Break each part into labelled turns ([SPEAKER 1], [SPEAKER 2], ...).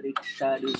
[SPEAKER 1] periksa dulu.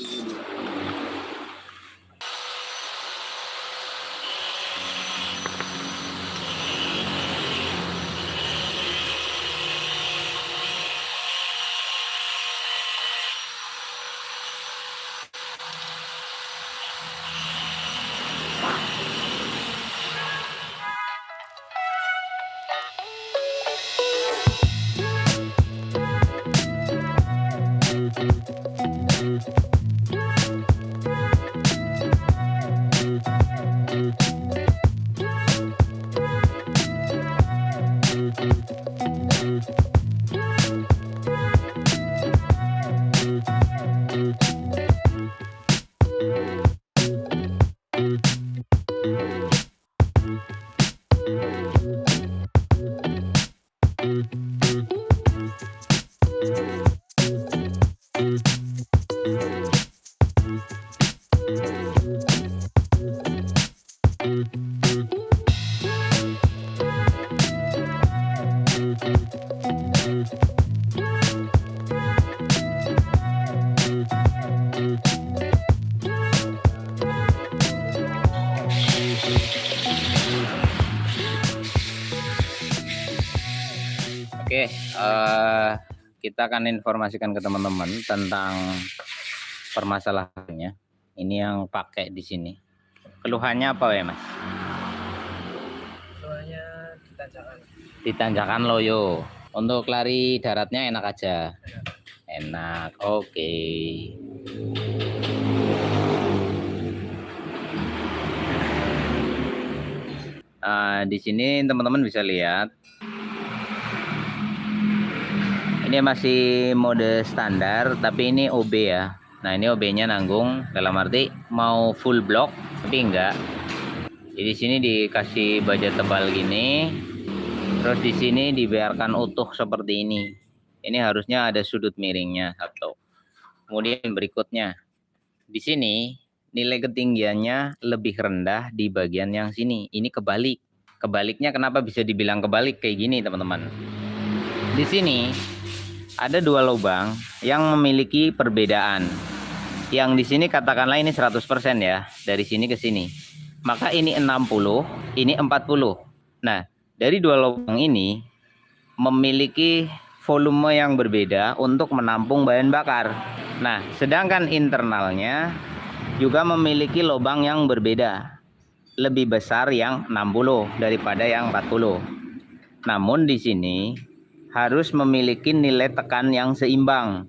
[SPEAKER 2] Oke, kita akan informasikan ke teman-teman tentang permasalahannya. Ini yang pakai di sini. Keluhannya apa ya, Mas?
[SPEAKER 1] Keluhannya di tanjakan.
[SPEAKER 2] Di tanjakan loyo. Untuk lari daratnya enak aja. Enak. Oke. Di sini teman-teman bisa lihat. Ini masih mode standar, tapi ini OB ya. Nah, ini OB-nya nanggung, dalam arti mau full block, tapi enggak. Jadi di sini dikasih baja tebal gini, terus di sini dibiarkan utuh seperti ini. Ini harusnya ada sudut miringnya satu. Kemudian berikutnya, di sini nilai ketinggiannya lebih rendah di bagian yang sini. Ini kebalik. Kebaliknya kenapa bisa dibilang kebalik kayak gini, teman-teman? Di sini ada dua lubang yang memiliki perbedaan. Yang di sini katakanlah ini 100% ya, dari sini ke sini. Maka ini 60, ini 40. Nah, dari dua lubang ini memiliki volume yang berbeda untuk menampung bahan bakar. Nah, sedangkan internalnya juga memiliki lubang yang berbeda. Lebih besar yang 60 daripada yang 40. Namun di sini harus memiliki nilai tekan yang seimbang.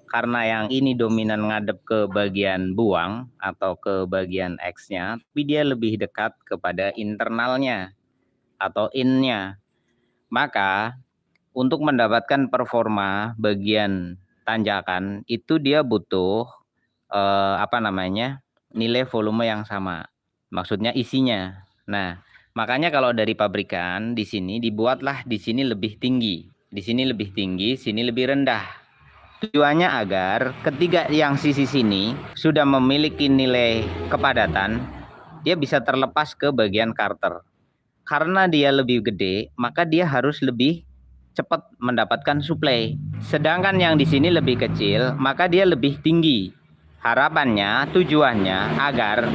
[SPEAKER 2] Karena yang ini dominan ngadep ke bagian buang atau ke bagian X-nya, tapi dia lebih dekat kepada internalnya atau in-nya. Maka untuk mendapatkan performa bagian tanjakan itu dia butuh nilai volume yang sama. Maksudnya isinya. Nah, makanya kalau dari pabrikan di sini dibuatlah di sini lebih tinggi. Di sini lebih tinggi, sini lebih rendah. Tujuannya agar ketika yang sisi sini sudah memiliki nilai kepadatan, dia bisa terlepas ke bagian karter. Karena dia lebih gede, maka dia harus lebih cepat mendapatkan suplai. Sedangkan yang di sini lebih kecil, maka dia lebih tinggi. Harapannya, tujuannya agar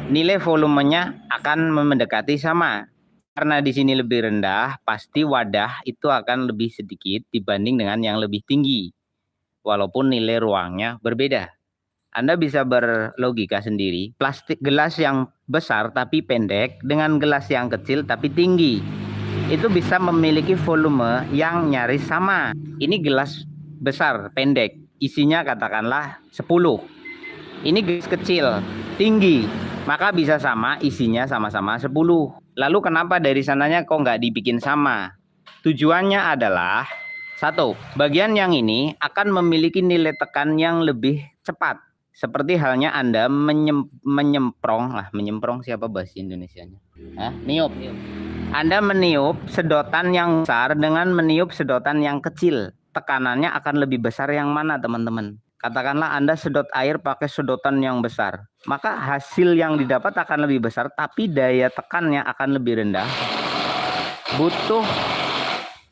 [SPEAKER 2] nilai volumenya akan mendekati sama. Karena di sini lebih rendah, pasti wadah itu akan lebih sedikit dibanding dengan yang lebih tinggi. Walaupun nilai ruangnya berbeda. Anda bisa berlogika sendiri, plastik gelas yang besar tapi pendek dengan gelas yang kecil tapi tinggi. Itu bisa memiliki volume yang nyaris sama. Ini gelas besar, pendek, isinya katakanlah 10. Ini gelas kecil, tinggi, maka bisa sama, isinya sama-sama 10. Lalu kenapa dari sananya kok nggak dibikin sama? Tujuannya adalah, satu, bagian yang ini akan memiliki nilai tekan yang lebih cepat. Seperti halnya Anda menyemprong siapa bahasa Indonesianya? Niup. Anda meniup sedotan yang besar dengan meniup sedotan yang kecil. Tekanannya akan lebih besar yang mana, teman-teman? Katakanlah Anda sedot air pakai sedotan yang besar. Maka hasil yang didapat akan lebih besar, tapi daya tekannya akan lebih rendah. Butuh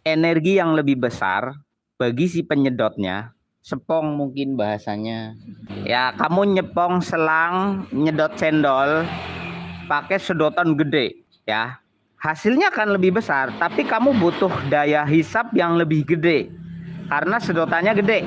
[SPEAKER 2] energi yang lebih besar bagi si penyedotnya sepong mungkin bahasanya. Ya, kamu nyepong selang, nyedot cendol pakai sedotan gede, ya. Hasilnya akan lebih besar, tapi kamu butuh daya hisap yang lebih gede karena sedotannya gede.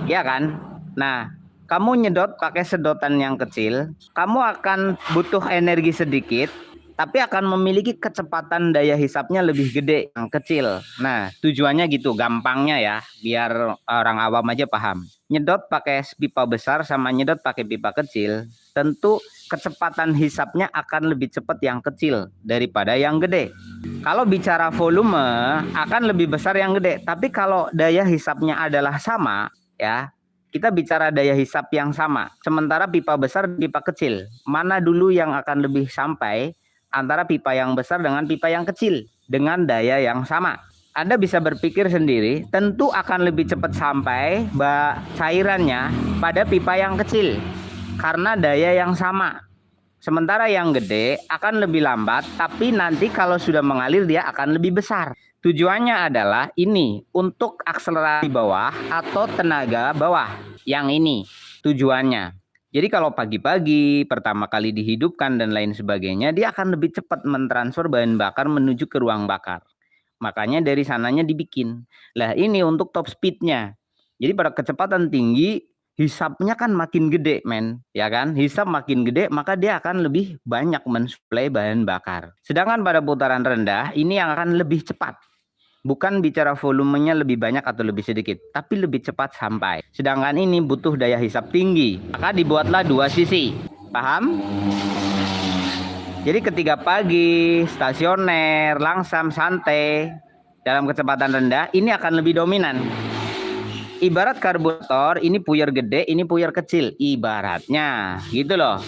[SPEAKER 2] Ya kan? Nah, kamu nyedot pakai sedotan yang kecil, kamu akan butuh energi sedikit, tapi akan memiliki kecepatan daya hisapnya lebih gede yang kecil. Nah, tujuannya gitu, gampangnya ya, biar orang awam aja paham. Nyedot pakai pipa besar sama nyedot pakai pipa kecil, tentu kecepatan hisapnya akan lebih cepat yang kecil daripada yang gede. Kalau bicara volume akan lebih besar yang gede, tapi kalau daya hisapnya adalah sama, ya, kita bicara daya hisap yang sama. Sementara pipa besar, pipa kecil, mana dulu yang akan lebih sampai antara pipa yang besar dengan pipa yang kecil dengan daya yang sama? Anda bisa berpikir sendiri, tentu akan lebih cepat sampai cairannya pada pipa yang kecil karena daya yang sama. Sementara yang gede akan lebih lambat, tapi nanti kalau sudah mengalir dia akan lebih besar. Tujuannya adalah ini untuk akselerasi bawah atau tenaga bawah. Yang ini tujuannya. Jadi kalau pagi-pagi pertama kali dihidupkan dan lain sebagainya, dia akan lebih cepat mentransfer bahan bakar menuju ke ruang bakar. Makanya dari sananya dibikin. Lah ini untuk top speednya. Jadi pada kecepatan tinggi, hisapnya kan makin gede, men. Ya kan? Hisap makin gede, maka dia akan lebih banyak mensuplai bahan bakar. Sedangkan pada putaran rendah, ini yang akan lebih cepat. Bukan bicara volumenya lebih banyak atau lebih sedikit, tapi lebih cepat sampai. Sedangkan ini butuh daya hisap tinggi, maka dibuatlah dua sisi. Paham? Jadi ketika pagi, stasioner, langsam, santai, dalam kecepatan rendah, ini akan lebih dominan. Ibarat karburator, ini puyer gede, ini puyer kecil. Ibaratnya, gitu loh.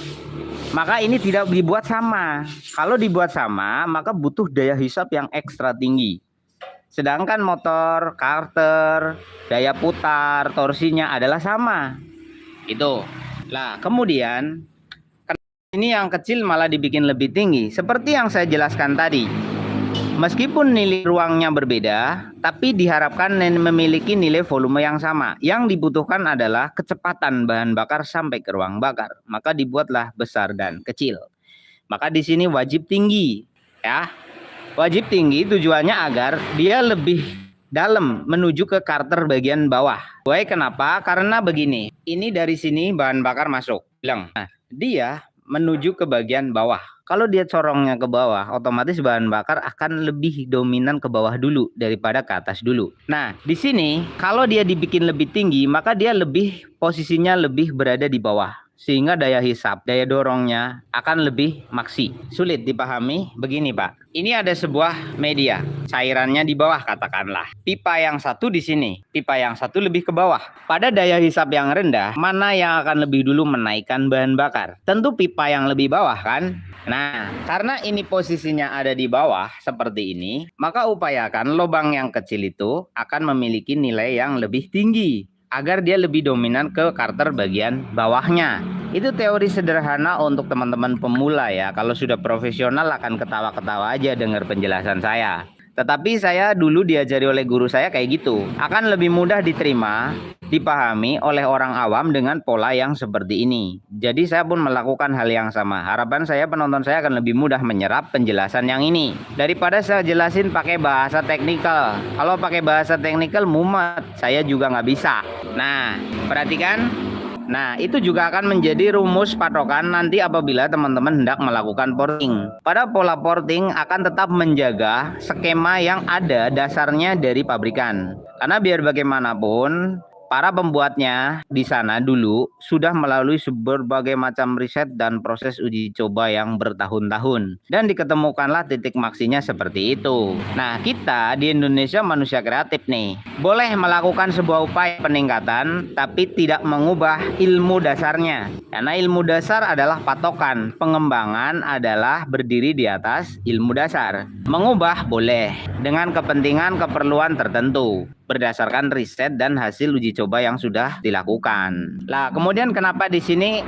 [SPEAKER 2] Maka ini tidak dibuat sama. Kalau dibuat sama, maka butuh daya hisap yang ekstra tinggi. Sedangkan motor, karter, daya putar, torsinya adalah sama. Itu. Lah, kemudian ini yang kecil malah dibikin lebih tinggi. Seperti yang saya jelaskan tadi. Meskipun nilai ruangnya berbeda, tapi diharapkan memiliki nilai volume yang sama. Yang dibutuhkan adalah kecepatan bahan bakar sampai ke ruang bakar. Maka dibuatlah besar dan kecil. Maka di sini wajib tinggi, ya. Wajib tinggi tujuannya agar dia lebih dalam menuju ke karter bagian bawah. Why kenapa? Karena begini, ini dari sini bahan bakar masuk, bilang. Nah, dia menuju ke bagian bawah. Kalau dia corongnya ke bawah, otomatis bahan bakar akan lebih dominan ke bawah dulu daripada ke atas dulu. Nah, di sini kalau dia dibikin lebih tinggi, maka dia lebih posisinya lebih berada di bawah. Sehingga daya hisap, daya dorongnya akan lebih maksi. Sulit dipahami begini, Pak. Ini ada sebuah media, cairannya di bawah katakanlah. Pipa yang satu di sini, pipa yang satu lebih ke bawah. Pada daya hisap yang rendah, mana yang akan lebih dulu menaikkan bahan bakar? Tentu pipa yang lebih bawah kan? Nah, karena ini posisinya ada di bawah seperti ini, maka upayakan lubang yang kecil itu akan memiliki nilai yang lebih tinggi agar dia lebih dominan ke karter bagian bawahnya. Itu teori sederhana untuk teman-teman pemula ya. Kalau sudah profesional akan ketawa-ketawa aja dengar penjelasan saya. Tetapi saya dulu diajari oleh guru saya kayak gitu. Akan lebih mudah diterima, dipahami oleh orang awam dengan pola yang seperti ini. Jadi saya pun melakukan hal yang sama. Harapan saya penonton saya akan lebih mudah menyerap penjelasan yang ini. Daripada saya jelasin pakai bahasa teknikal. Kalau pakai bahasa teknikal mumet, saya juga nggak bisa. Nah, perhatikan. Nah, itu juga akan menjadi rumus patokan nanti apabila teman-teman hendak melakukan porting. Pada pola porting akan tetap menjaga skema yang ada dasarnya dari pabrikan. Karena biar bagaimanapun, para pembuatnya di sana dulu sudah melalui berbagai macam riset dan proses uji coba yang bertahun-tahun. Dan diketemukanlah titik maksinya seperti itu. Nah, kita di Indonesia manusia kreatif nih. Boleh melakukan sebuah upaya peningkatan, tapi tidak mengubah ilmu dasarnya. Karena ilmu dasar adalah patokan. Pengembangan adalah berdiri di atas ilmu dasar. Mengubah boleh, dengan kepentingan keperluan tertentu. Berdasarkan riset dan hasil uji coba yang sudah dilakukan. Lah, kemudian kenapa di sini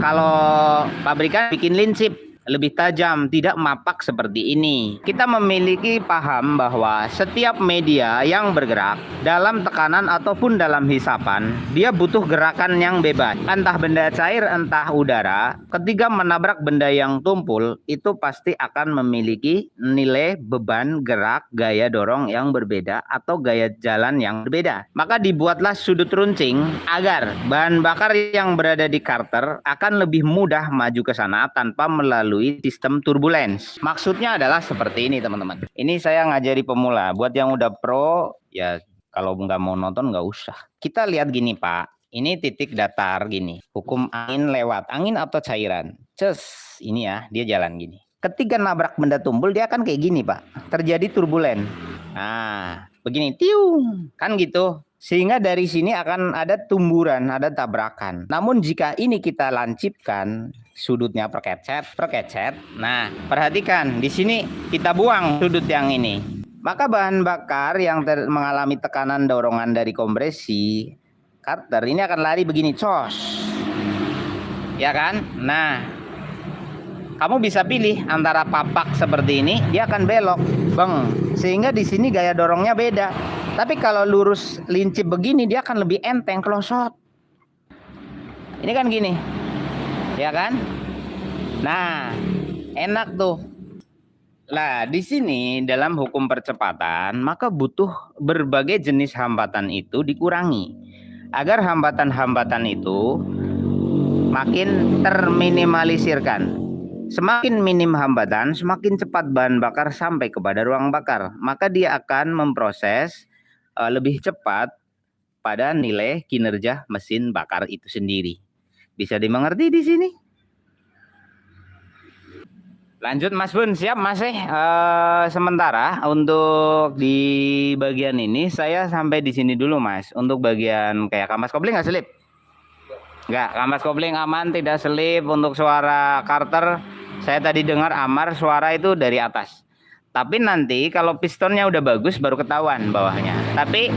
[SPEAKER 2] kalau pabrikan bikin linsip? lebih tajam, tidak mapak seperti ini. Kita memiliki paham bahwa setiap media yang bergerak dalam tekanan ataupun dalam hisapan, dia butuh gerakan yang bebas. Entah benda cair, entah udara, ketika menabrak benda yang tumpul, itu pasti akan memiliki nilai beban gerak, gaya dorong yang berbeda atau gaya jalan yang berbeda. Maka dibuatlah sudut runcing agar bahan bakar yang berada di karter akan lebih mudah maju ke sana tanpa melalui sistem turbulence. Maksudnya adalah seperti ini teman-teman. Ini saya ngajari pemula. Buat yang udah pro, ya kalau nggak mau nonton nggak usah. Kita lihat gini Pak. Ini titik datar gini. Hukum angin lewat. Angin atau cairan. Ces, ini ya dia jalan gini. Ketika nabrak benda tumpul dia akan kayak gini Pak. Terjadi turbulen. Nah, begini. Tiung. Kan gitu. Sehingga dari sini akan ada tumburan, ada tabrakan. Namun jika ini kita lancipkan, sudutnya perkecet. Nah, perhatikan di sini kita buang sudut yang ini. Maka bahan bakar yang mengalami tekanan dorongan dari kompresi karter ini akan lari begini, cos. Ya kan? Nah, kamu bisa pilih antara papak seperti ini, dia akan belok, bang. Sehingga di sini gaya dorongnya beda. Tapi kalau lurus lincip begini dia akan lebih enteng, kelosot. Ini kan gini. Ya kan? Nah, enak tuh. Nah, di sini dalam hukum percepatan maka butuh berbagai jenis hambatan itu dikurangi. Agar hambatan-hambatan itu makin terminimalisirkan. Semakin minim hambatan, semakin cepat bahan bakar sampai kepada ruang bakar. Maka dia akan memproses lebih cepat pada nilai kinerja mesin bakar itu sendiri. Bisa dimengerti di sini? Lanjut Mas Bun, siap Mas sementara untuk di bagian ini saya sampai di sini dulu Mas. Untuk bagian kayak kampas kopling nggak selip? Nggak, kampas kopling aman, tidak selip. Untuk suara karter saya tadi dengar amar, suara itu dari atas. Tapi nanti kalau pistonnya udah bagus baru ketahuan bawahnya. Tapi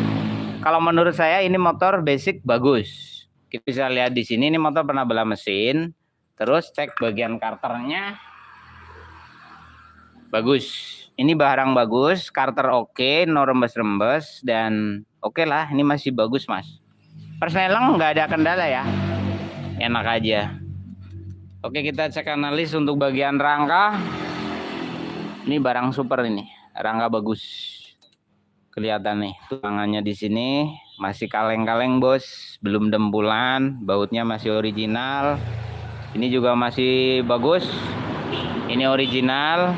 [SPEAKER 2] kalau menurut saya ini motor basic bagus. Kita bisa lihat di sini ini motor pernah bela mesin. Terus cek bagian karternya bagus. Ini barang bagus, karter oke, no rembes-rembes dan oke lah, ini masih bagus Mas. Persneleng nggak ada kendala ya. Enak aja. Oke, kita cek analis untuk bagian rangka. Ini barang super ini, rangka bagus. Kelihatan nih, tangannya di sini masih kaleng-kaleng bos, belum dempulan, bautnya masih original. Ini juga masih bagus. Ini original.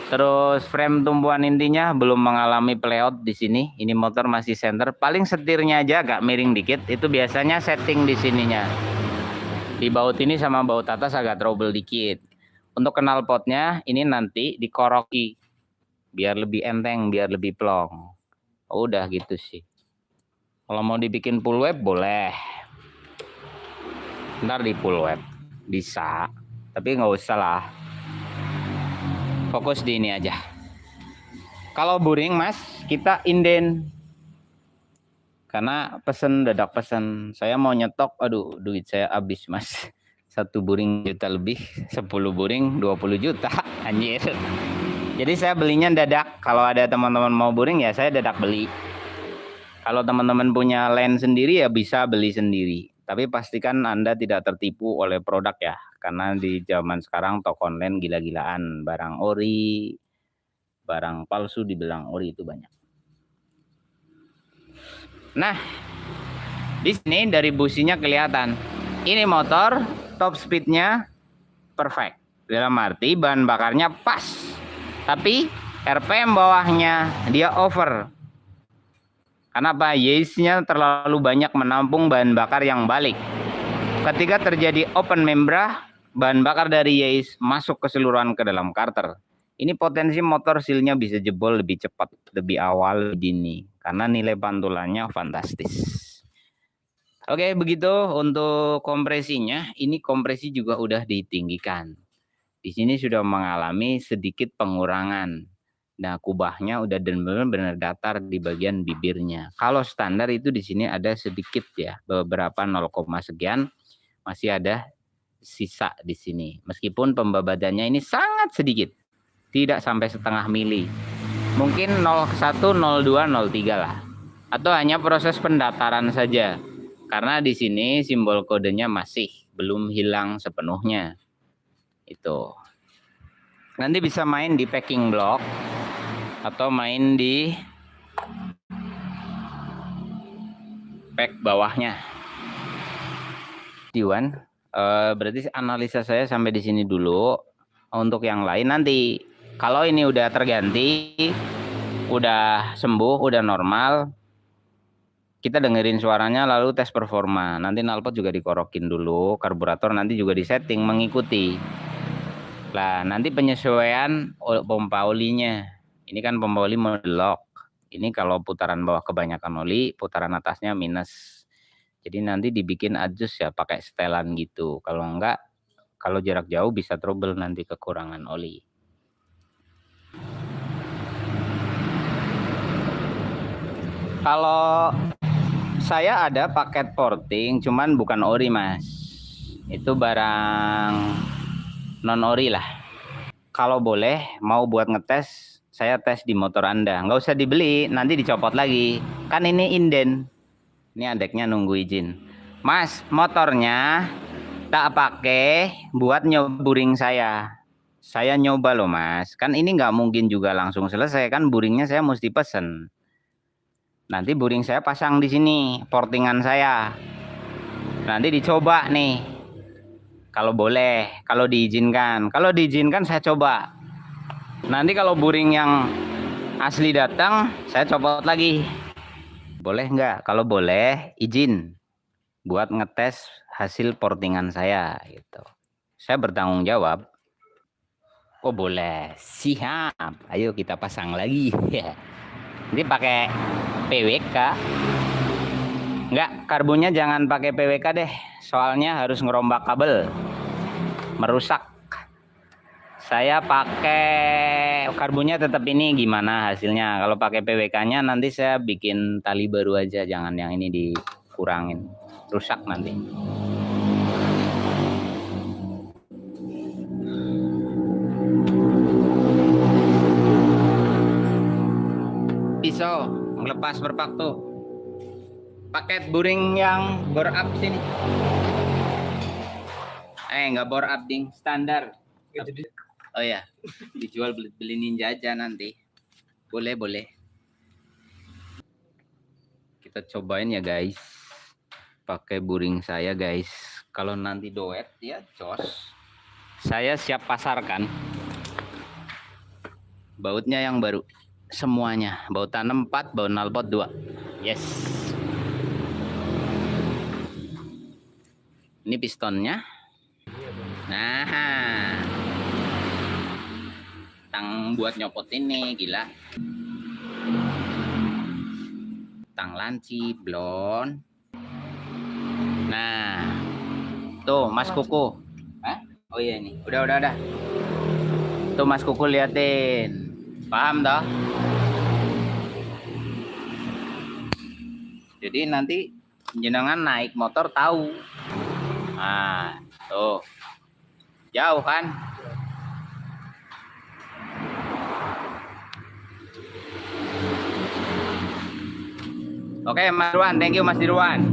[SPEAKER 2] Terus frame tumpuan intinya belum mengalami playout di sini. Ini motor masih center. Paling setirnya aja agak miring dikit. Itu biasanya setting di sininya. Di baut ini sama baut atas agak trouble dikit. Untuk knalpotnya ini nanti dikoroki biar lebih enteng, biar lebih plong. Udah gitu sih. Kalau mau dibikin full web boleh. Ntar di full web bisa, tapi nggak usah lah. Fokus di ini aja. Kalau boring Mas, kita inden. Karena dadak pesen. Saya mau nyetok, aduh duit saya habis Mas. 1 boring juta lebih, 10 boring 20 juta, anjir. Jadi saya belinya dadak. Kalau ada teman-teman mau boring ya saya dadak beli. Kalau teman-teman punya line sendiri ya bisa beli sendiri. Tapi pastikan Anda tidak tertipu oleh produk ya. Karena di zaman sekarang toko online gila-gilaan. Barang ori, barang palsu dibilang ori itu banyak. Nah, di sini dari businya kelihatan. Ini motor top speednya perfect. Dalam arti bahan bakarnya pas. Tapi RPM bawahnya dia over. Kenapa? Yates-nya terlalu banyak menampung bahan bakar yang balik. Ketika terjadi open membrane, bahan bakar dari Yates masuk keseluruhan ke dalam karter. Ini potensi motor seal-nya bisa jebol lebih cepat, lebih awal, lebih dini. Karena nilai pantulannya fantastis. Oke, begitu untuk kompresinya. Ini kompresi juga udah ditinggikan. Di sini sudah mengalami sedikit pengurangan. Nah, kubahnya udah benar-benar datar di bagian bibirnya. Kalau standar itu di sini ada sedikit ya, beberapa 0, sekian masih ada sisa di sini. Meskipun pembabadannya ini sangat sedikit, tidak sampai setengah mili. Mungkin 01, 02, 03 lah. Atau hanya proses pendataran saja. Karena di sini simbol kodenya masih belum hilang sepenuhnya. Itu. Nanti bisa main di packing block atau main di pack bawahnya. Diwan, berarti analisa saya sampai di sini dulu. Untuk yang lain nanti, kalau ini udah terganti, udah sembuh, udah normal, kita dengerin suaranya lalu tes performa. Nanti knalpot juga dikorokin dulu, karburator nanti juga disetting mengikuti. Nah, nanti penyesuaian pompa olinya. Ini kan pompa oli mode lock. Ini kalau putaran bawah kebanyakan oli, putaran atasnya minus. Jadi nanti dibikin adjust ya pakai setelan gitu. Kalau enggak, kalau jarak jauh bisa trouble nanti kekurangan oli. Kalau saya ada paket porting, cuman bukan ori mas. Itu barang non ori lah. Kalau boleh mau buat ngetes, saya tes di motor Anda. Nggak usah dibeli, nanti dicopot lagi. Kan ini inden. Ini adeknya nunggu izin. Mas, motornya tak pakai buat nyoburing saya. Saya nyoba loh mas. Kan ini nggak mungkin juga langsung selesai. Kan buringnya saya mesti pesen. Nanti buring saya pasang di sini, portingan saya. Nanti dicoba nih. Kalau boleh, kalau diizinkan. Kalau diizinkan saya coba. Nanti kalau buring yang asli datang, saya copot lagi. Boleh nggak? Kalau boleh, izin buat ngetes hasil portingan saya gitu. Saya bertanggung jawab. Oh boleh, siap. Ayo kita pasang lagi. Ini pakai PWK. Enggak, karbonnya jangan pakai PWK deh. Soalnya harus ngerombak kabel. Merusak. Saya pakai karbonnya tetap ini, gimana hasilnya? Kalau pakai PWK-nya nanti saya bikin tali baru aja, jangan yang ini dikurangin. Rusak nanti. Pisau melepas berpak tuh. Paket buring yang bore up sini. Nggak bore up ding, standar. Oh ya, dijual beli Ninja aja nanti. Boleh, boleh. Kita cobain ya guys. Pakai buring saya guys. Kalau nanti doet ya jos. Saya siap pasarkan. Bautnya yang baru. Semuanya. Baut tanam 4, baut knalpot 2. Yes. Ini pistonnya. Nah. Tang buat nyopot ini, gila. Tang lanci, blon. Nah. Tuh, Mas Kuku. Hah? Oh iya ini. Udah. Tuh Mas Kuku liatin. Paham toh? Jadi nanti jenengan naik motor tahu. Nah, tuh. Jauh kan? Oke, Mas Dirwan, thank you Mas Dirwan.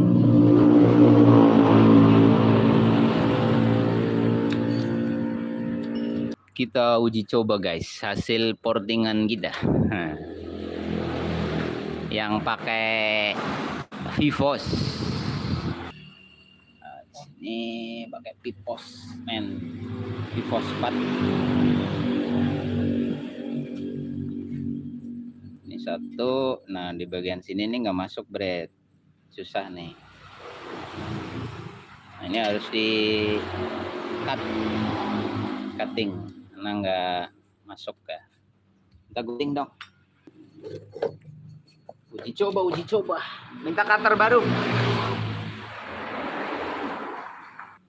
[SPEAKER 2] Kita uji coba guys, hasil portingan kita. Yang pakai Vivos. Ini pakai Vivos, men. Vivos 4. Ini satu. Nah, di bagian sini nih nggak masuk bread. Susah nih. Nah, ini harus di cutting karena nggak masuk ya. Kita gunting dong. Uji coba. Minta cutter baru.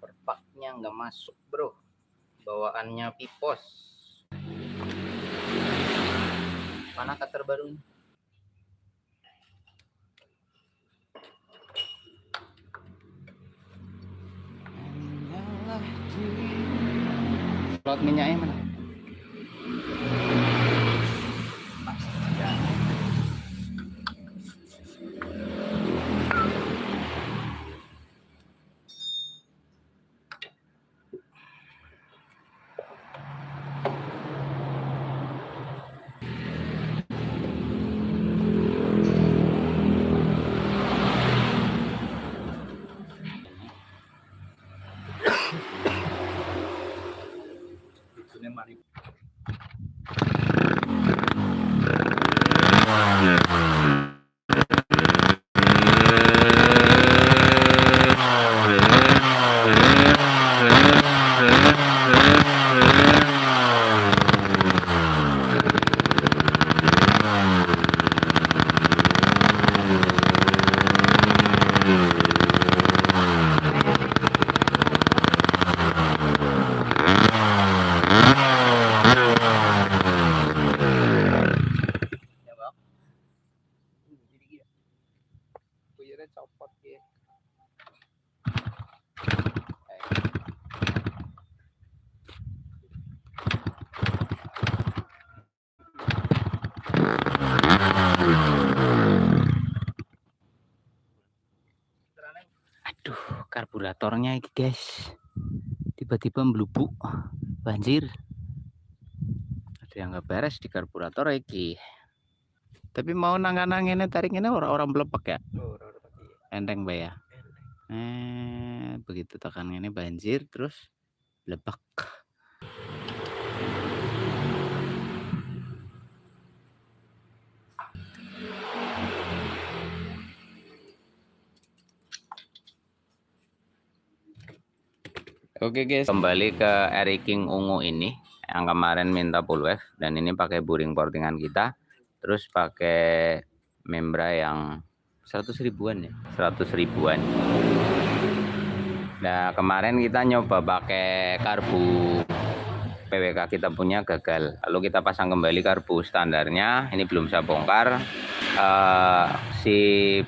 [SPEAKER 2] Perpaknya nggak masuk bro. Bawaannya Vivos. Mana cutter barunya? Plot minyaknya mana?
[SPEAKER 1] Ini mari. Copot ya.
[SPEAKER 2] Aduh, karburatornya ini guys, tiba-tiba melubuk, banjir. Ada yang nggak beres di karburator iki. Tapi mau nangan-nanginnya tarik ini orang-orang belepek ya. Enteng Mbak ya. Begitu tekan ini banjir terus lebak. Oke guys, kembali ke Eri King ungu ini yang kemarin minta full wave, dan ini pakai buring portingan kita, terus pakai membra yang 100 ribuan ya, 100 ribuan. Nah kemarin kita nyoba pakai karbu PWK kita punya gagal, lalu kita pasang kembali karbu standarnya. Ini belum saya bongkar. Si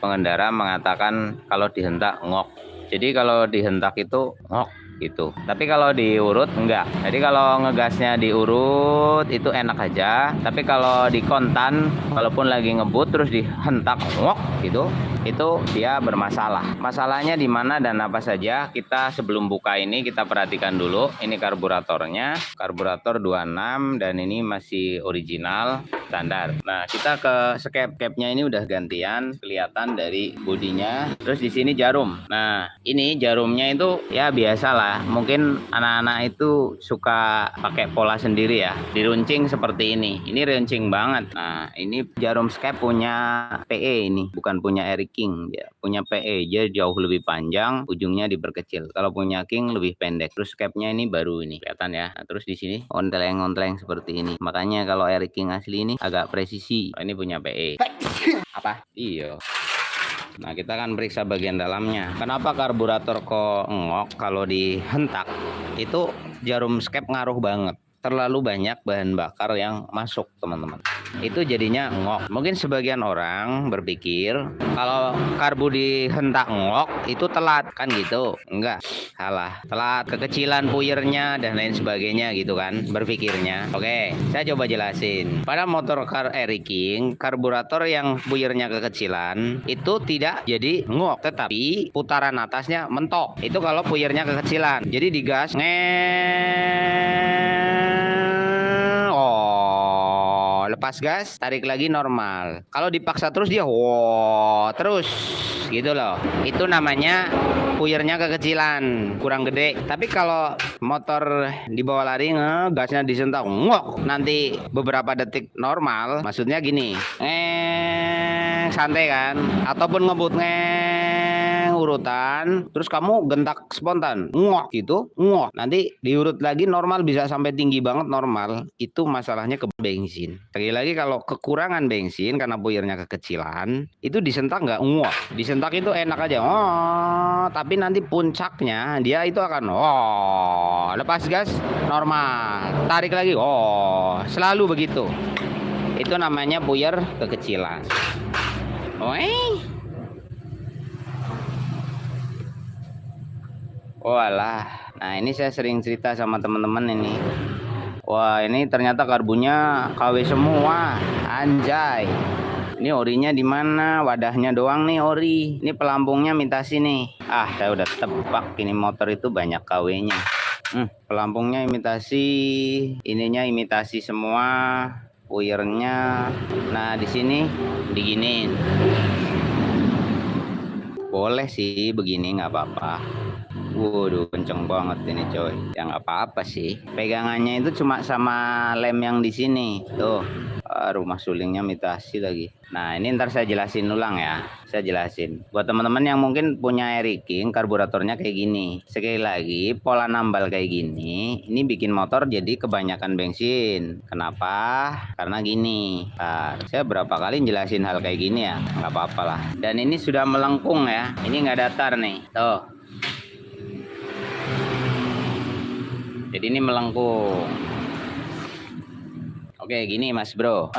[SPEAKER 2] pengendara mengatakan kalau dihentak ngok, jadi kalau dihentak itu ngok gitu, tapi kalau diurut enggak. Jadi kalau ngegasnya diurut itu enak aja, tapi kalau di kontan walaupun lagi ngebut terus dihentak ngok gitu, itu dia bermasalah. Masalahnya di mana dan apa saja, kita sebelum buka ini kita perhatikan dulu. Ini karburatornya, karburator 26, dan ini masih original standar. Nah kita ke cap-capnya ini udah gantian, kelihatan dari bodinya. Terus di sini jarum. Nah ini jarumnya itu ya biasalah, mungkin anak-anak itu suka pakai pola sendiri ya, diruncing seperti ini. Ini runcing banget. Nah ini jarum skep punya PE, ini bukan punya Eri King ya, punya PE. Dia jauh lebih panjang, ujungnya diperkecil. Kalau punya King lebih pendek. Terus skepnya ini baru ini kelihatan ya. Nah, terus di sini onteleng-onteleng seperti ini. Makanya kalau Eri King asli ini agak presisi. Oh, ini punya PE. Apa? Iya. Nah kita akan periksa bagian dalamnya. Kenapa karburator kok ngok kalau dihentak? Itu jarum skep ngaruh banget. Terlalu banyak bahan bakar yang masuk teman-teman, itu jadinya ngok. Mungkin sebagian orang berpikir kalau karbu dihentak ngok itu telat, kan gitu. Enggak, salah. Telat, kekecilan puyernya dan lain sebagainya gitu kan berpikirnya. Oke, saya coba jelasin. Pada motor Eri King, karburator yang puyernya kekecilan itu tidak jadi ngok, tetapi putaran atasnya mentok. Itu kalau puyernya kekecilan. Jadi digas lepas gas, tarik lagi normal. Kalau dipaksa terus dia terus gitu loh. Itu namanya puyernya kekecilan, kurang gede. Tapi kalau motor dibawa lari gasnya disentak ngok, nanti beberapa detik normal, maksudnya gini, santai kan, ataupun ngebut urutan, terus kamu gentak spontan ngok gitu, ngok, nanti diurut lagi normal, bisa sampai tinggi banget normal. Itu masalahnya ke bensin. Lagi kalau kekurangan bensin karena puyernya kekecilan, itu disentak nggak ngok. Disentak itu enak aja, tapi nanti puncaknya dia itu akan lepas gas normal, tarik lagi, selalu begitu. Itu namanya puyer kekecilan. Walah, Nah, ini saya sering cerita sama teman-teman ini. Wah, ini ternyata karbunya KW semua. Anjay. Ini orinya di mana? Wadahnya doang nih ori. Ini pelampungnya imitasi nih. Ah, saya udah tebak ini motor itu banyak KW-nya. Pelampungnya imitasi, ininya imitasi semua, wire-nya. Nah, di sini diginiin. Boleh sih begini, nggak apa-apa. Waduh, kenceng banget ini coy. Ya nggak apa-apa sih. Pegangannya itu cuma sama lem yang di sini. Tuh, rumah sulingnya imitasi lagi. Nah, ini ntar saya jelasin ulang ya. Saya jelasin. Buat teman-teman yang mungkin punya Air King, karburatornya kayak gini. Sekali lagi, pola nambal kayak gini, ini bikin motor jadi kebanyakan bensin. Kenapa? Karena gini. Nah, saya berapa kali jelasin hal kayak gini ya. Nggak apa-apa lah. Dan ini sudah melengkung ya. Ini nggak datar nih. Tuh. Jadi ini melengkung. Oke, gini Mas Bro.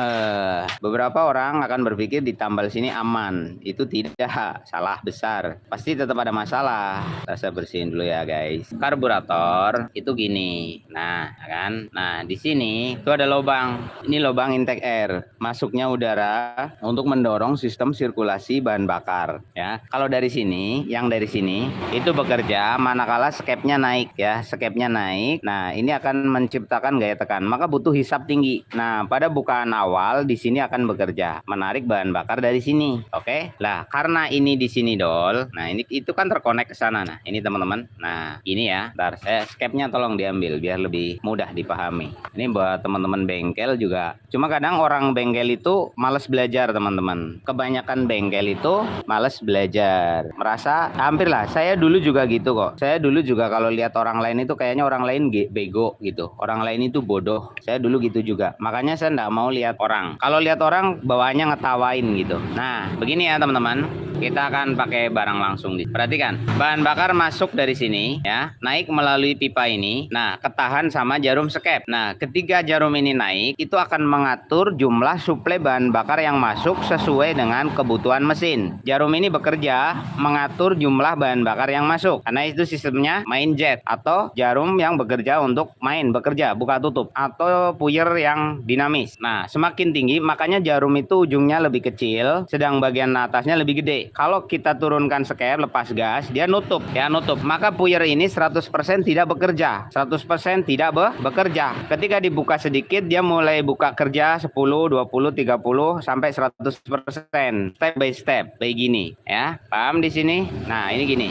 [SPEAKER 2] Beberapa orang akan berpikir di tambal sini aman. Itu tidak, salah besar. Pasti tetap ada masalah. Saya bersihin dulu ya guys. Karburator itu gini. Nah, kan? Nah, di sini itu ada lubang. Ini lubang intake air. Masuknya udara untuk mendorong sistem sirkulasi bahan bakar. Ya, kalau dari sini, yang dari sini itu bekerja manakala skepnya naik ya. Skepnya naik. Nah, ini akan menciptakan gaya tekan. Maka butuh hisap tinggi. Nah, pada bukaan awal di sini akan bekerja, menarik bahan bakar dari sini. Oke. Lah, karena ini di sini dol. Nah, ini itu kan terkonek ke sana. Nah, ini teman-teman. Nah, ini ya. Ntar saya skepnya tolong diambil biar lebih mudah dipahami. Ini buat teman-teman bengkel juga. Cuma kadang orang bengkel itu males belajar, teman-teman. Kebanyakan bengkel itu males belajar. Merasa hampir lah. Saya dulu juga gitu kok. Saya dulu juga kalau lihat orang lain itu kayaknya orang lain bego gitu. Orang lain itu bodoh. Saya dulu gitu juga. Makanya saya nggak mau lihat orang. Kalau lihat orang bawaannya ngetawain gitu. Nah, begini ya teman-teman. Kita akan pakai barang langsung. Perhatikan, bahan bakar masuk dari sini ya, naik melalui pipa ini. Nah, ketahan sama jarum skep. Nah, ketika jarum ini naik, itu akan mengatur jumlah suplai bahan bakar yang masuk sesuai dengan kebutuhan mesin. Jarum ini bekerja mengatur jumlah bahan bakar yang masuk. Karena itu sistemnya main jet atau jarum yang bekerja untuk bekerja, buka tutup, atau puyer yang dinamis. Nah, semakin tinggi makanya jarum itu ujungnya lebih kecil, sedang bagian atasnya lebih gede. Kalau kita turunkan skep, lepas gas, dia nutup. Maka puyer ini 100% tidak bekerja. 100% tidak bekerja. Ketika dibuka sedikit, dia mulai buka kerja 10, 20, 30 sampai 100%. Step by step, kayak gini, ya. Paham di sini? Nah, ini gini.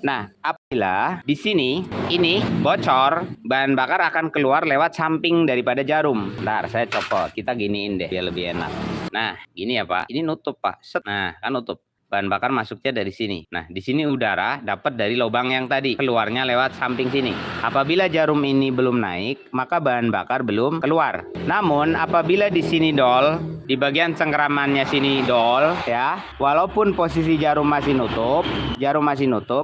[SPEAKER 2] Nah, apabila di sini ini bocor, bahan bakar akan keluar lewat samping daripada jarum. Bentar, saya copot. Kita giniin deh biar lebih enak. Nah, gini ya Pak. Ini nutup Pak. Set. Nah, kan nutup. Bahan bakar masuknya dari sini. Nah, di sini udara dapat dari lubang yang tadi, keluarnya lewat samping sini. Apabila jarum ini belum naik, maka bahan bakar belum keluar. Namun, apabila di sini dol, di bagian cengkeramannya sini dol, ya, walaupun posisi jarum masih nutup,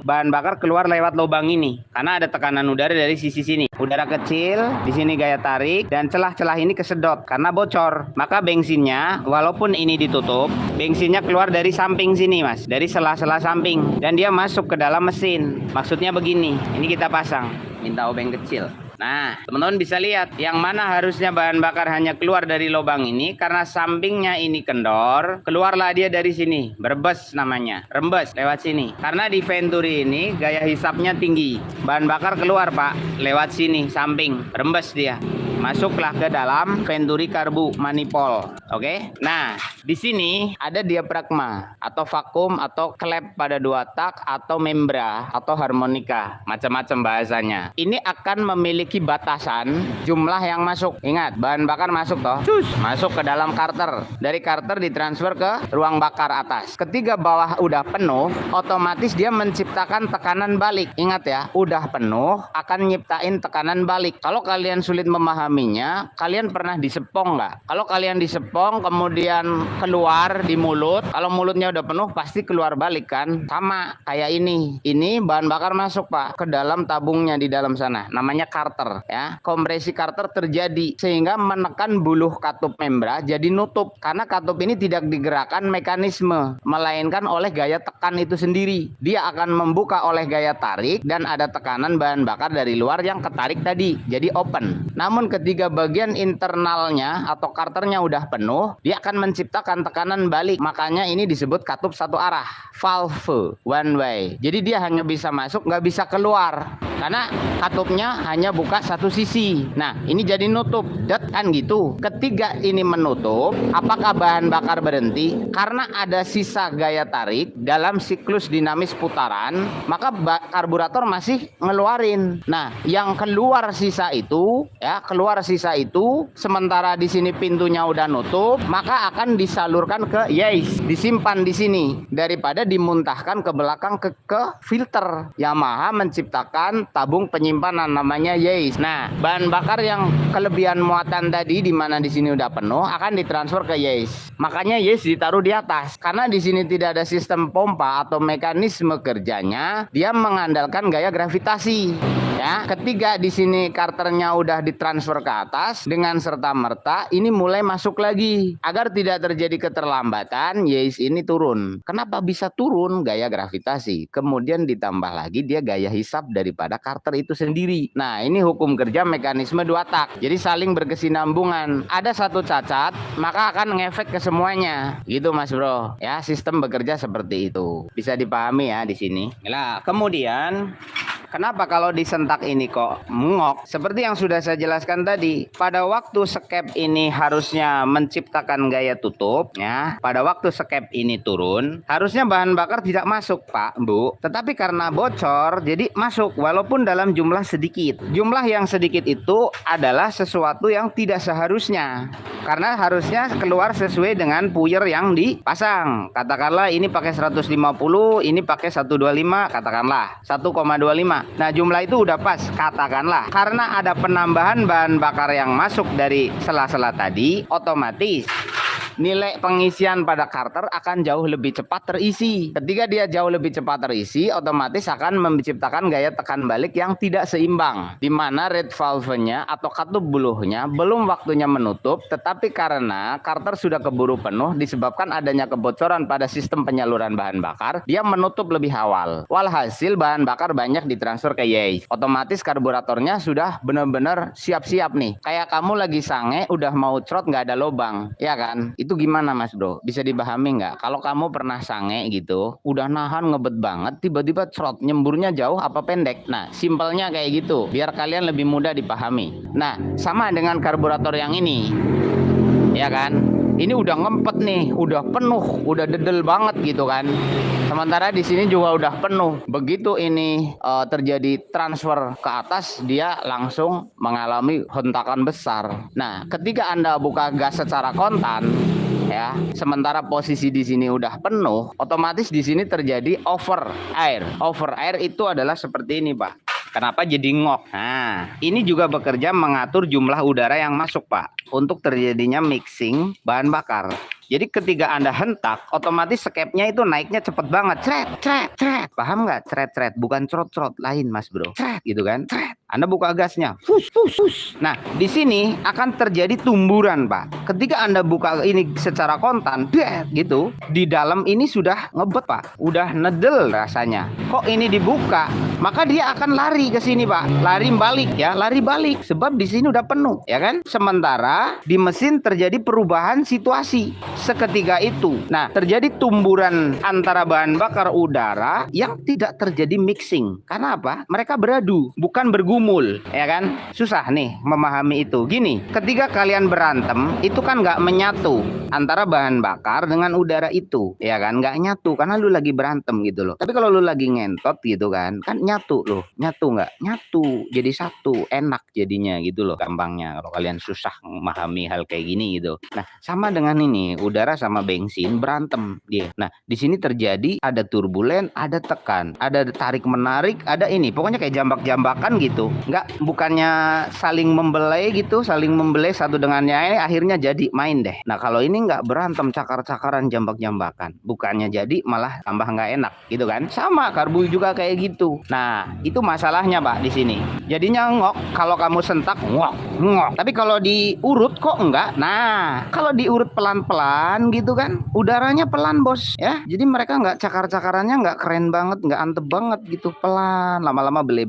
[SPEAKER 2] bahan bakar keluar lewat lubang ini. Karena ada tekanan udara dari sisi sini. Udara kecil, di sini gaya tarik, dan celah-celah ini kesedot karena bocor. Maka bensinnya, walaupun ini ditutup, bensinnya keluar dari samping sini. Mas, dari sela-sela samping, dan dia masuk ke dalam mesin. Maksudnya begini, ini kita pasang, minta obeng kecil. Nah, teman-teman bisa lihat yang mana harusnya bahan bakar hanya keluar dari lubang ini, karena sampingnya ini kendor, keluarlah dia dari sini. Berbes namanya, rembes lewat sini. Karena di Venturi ini gaya hisapnya tinggi, bahan bakar keluar Pak lewat sini samping, rembes dia. Masuklah ke dalam Venturi karbu manifold. Oke. Nah, di sini ada diafragma atau vakum atau klep pada 2 tak atau membra atau harmonika, macam-macam bahasanya. Ini akan memiliki batasan jumlah yang masuk. Ingat, bahan bakar masuk toh. Masuk ke dalam karter. Dari karter ditransfer ke ruang bakar atas. Ketika bawah udah penuh, otomatis dia menciptakan tekanan balik. Ingat ya, udah penuh akan nyiptain tekanan balik. Kalau kalian sulit memahami
[SPEAKER 3] memahaminya, kalian pernah disepong nggak? Kalau kalian disepong kemudian keluar di mulut, kalau mulutnya udah penuh pasti keluar balik kan? Sama kayak ini. Ini bahan bakar masuk Pak ke dalam tabungnya di dalam sana. Namanya Carter ya. Kompresi Carter terjadi sehingga menekan buluh katup membran jadi nutup. Karena katup ini tidak digerakkan mekanisme, melainkan oleh gaya tekan itu sendiri. Dia akan membuka oleh gaya tarik dan ada tekanan bahan bakar dari luar yang ketarik tadi. Jadi open. Namun ketika bagian internalnya atau Carternya udah penuh, dia akan menciptakan tekanan balik. Makanya ini disebut katup satu arah, valve one way. Jadi dia hanya bisa masuk, nggak bisa keluar karena katupnya hanya buka satu sisi. Nah ini jadi nutup, kan gitu. Ketika ini menutup, apakah bahan bakar berhenti? Karena ada sisa gaya tarik dalam siklus dinamis putaran, maka karburator masih ngeluarin. Nah yang keluar sisa itu, ya keluar sisa itu, sementara di sini pintunya udah nutup, maka akan disalurkan ke yeast, disimpan di sini daripada dimuntahkan ke belakang ke filter. Yamaha menciptakan tabung penyimpanan namanya yeast. Nah, bahan bakar yang kelebihan muatan tadi di mana di sini udah penuh akan ditransfer ke yeast. Makanya yeast ditaruh di atas karena di sini tidak ada sistem pompa atau mekanisme kerjanya, dia mengandalkan gaya gravitasi. Ya, ketika di sini Carternya udah ditransfer ke atas dengan serta merta ini mulai masuk lagi agar tidak terjadi keterlambatan, yeast ini turun. Kenapa bisa turun? Gaya gravitasi. Kemudian ditambah lagi dia gaya hisap daripada Carter itu sendiri. Nah, ini hukum kerja mekanisme dua tak. Jadi saling berkesinambungan. Ada satu cacat, maka akan ngefek ke semuanya. Gitu Mas Bro. Ya, sistem bekerja seperti itu. Bisa dipahami ya di sini. Nah, kemudian kenapa kalau disentak ini kok mengok? Seperti yang sudah saya jelaskan tadi, pada waktu skep ini harusnya menciptakan gaya tutup, ya. Pada waktu skep ini turun, harusnya bahan bakar tidak masuk, Pak, Bu. Tetapi karena bocor, jadi masuk walaupun dalam jumlah sedikit. Jumlah yang sedikit itu adalah sesuatu yang tidak seharusnya. Karena harusnya keluar sesuai dengan puyer yang dipasang. Katakanlah ini pakai 150, ini pakai 125, katakanlah 1,25. Nah jumlah itu udah pas katakanlah. Karena ada penambahan bahan bakar yang masuk dari sela-sela tadi, otomatis nilai pengisian pada Carter akan jauh lebih cepat terisi. Ketika dia jauh lebih cepat terisi, otomatis akan menciptakan gaya tekan balik yang tidak seimbang, di mana red valve-nya atau katup buluhnya belum waktunya menutup, tetapi karena Carter sudah keburu penuh disebabkan adanya kebocoran pada sistem penyaluran bahan bakar, dia menutup lebih awal. Walhasil bahan bakar banyak ditransfer ke yeast. Otomatis karburatornya sudah benar-benar siap-siap nih. Kayak kamu lagi sange udah mau crot nggak ada lubang, ya kan? Itu gimana Mas Bro? Bisa dipahami nggak? Kalau kamu pernah sange gitu, udah nahan ngebet banget, tiba-tiba crot, nyemburnya jauh apa pendek? Nah, simpelnya kayak gitu, biar kalian lebih mudah dipahami. Nah, sama dengan karburator yang ini, ya kan? Ini udah ngempet nih, udah penuh, udah dedel banget gitu kan. Sementara di sini juga udah penuh. Begitu ini terjadi transfer ke atas, dia langsung mengalami hentakan besar. Nah, ketika Anda buka gas secara kontan, ya, sementara posisi di sini udah penuh, otomatis di sini terjadi over air. Over air itu adalah seperti ini, Pak. Kenapa jadi ngok? Nah, ini juga bekerja mengatur jumlah udara yang masuk, Pak, untuk terjadinya mixing bahan bakar. Jadi ketika Anda hentak, otomatis skepnya itu naiknya cepet banget. Cret, cret, cret. Paham nggak? Cret, cret. Bukan crot-crot lain, Mas Bro. Cret, gitu kan? Cret. Anda buka gasnya. Fus, fus, fus. Nah, di sini akan terjadi tumburan, Pak. Ketika Anda buka ini secara kontan, gitu, di dalam ini sudah ngebet, Pak. Udah nedel rasanya. Kok ini dibuka? Maka dia akan lari ke sini, Pak. Lari balik ya, lari balik. Sebab di sini udah penuh, ya kan? Sementara di mesin terjadi perubahan situasi seketika itu. Nah, terjadi tumburan antara bahan bakar udara yang tidak terjadi mixing. Karena apa? Mereka beradu, bukan bergumul, ya kan? Susah nih memahami itu. Gini, ketika kalian berantem, itu kan nggak menyatu antara bahan bakar dengan udara itu, ya kan? Nggak nyatu karena lu lagi berantem gitu loh. Tapi kalau lu lagi ngentot gitu kan nyatu loh, nyatu nggak? Nyatu, jadi satu, enak jadinya gitu loh, gampangnya. Kalau kalian susah memahami hal kayak gini gitu. Nah, sama dengan ini, udara sama bensin berantem dia. Nah, di sini terjadi ada turbulen, ada tekan, ada tarik menarik, ada ini. Pokoknya kayak jambak-jambakan gitu. Nggak, bukannya saling membelai gitu, saling membelai satu dengan yang lain, akhirnya jadi main deh. Nah kalau ini nggak berantem cakar-cakaran jambak-jambakan, bukannya jadi malah tambah nggak enak gitu kan. Sama karbu juga kayak gitu. Nah itu masalahnya Pak di sini. Jadinya ngok kalau kamu sentak ngok ngok. Tapi kalau diurut kok enggak. Nah kalau diurut pelan-pelan gitu kan, udaranya pelan bos ya. Jadi mereka nggak cakar-cakarannya nggak keren banget, nggak antep banget gitu, pelan. Lama-lama bele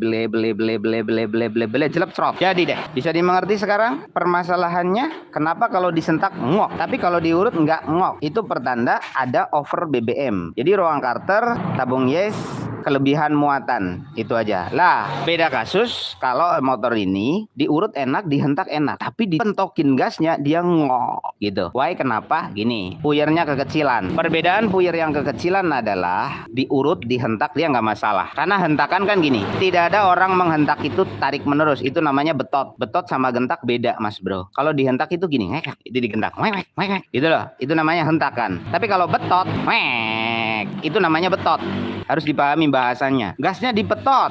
[SPEAKER 3] jelek cerot. Jadi deh, bisa dimengerti sekarang permasalahannya kenapa kalau disentak ngok, tapi kalau diurut nggak ngok. Itu pertanda ada over BBM. Jadi ruang Carter, tabung yes, kelebihan muatan, itu aja. Lah, beda kasus kalau motor ini diurut enak, dihentak enak, tapi dipentokin gasnya dia ngok gitu. Why kenapa? Gini, puyernya kekecilan. Perbedaan puyer yang kekecilan adalah diurut, dihentak dia nggak masalah. Karena hentakan kan gini, tidak ada orang menghentak itu tarik menerus, itu namanya betot. Betot sama gentak beda mas bro. Kalau dihentak itu gini, ngek, itu digentak, ngek, ngek, gitu loh. Itu namanya hentakan. Tapi kalau betot, ngek, itu namanya betot. Harus dipahami bahasanya. Gasnya dipetot,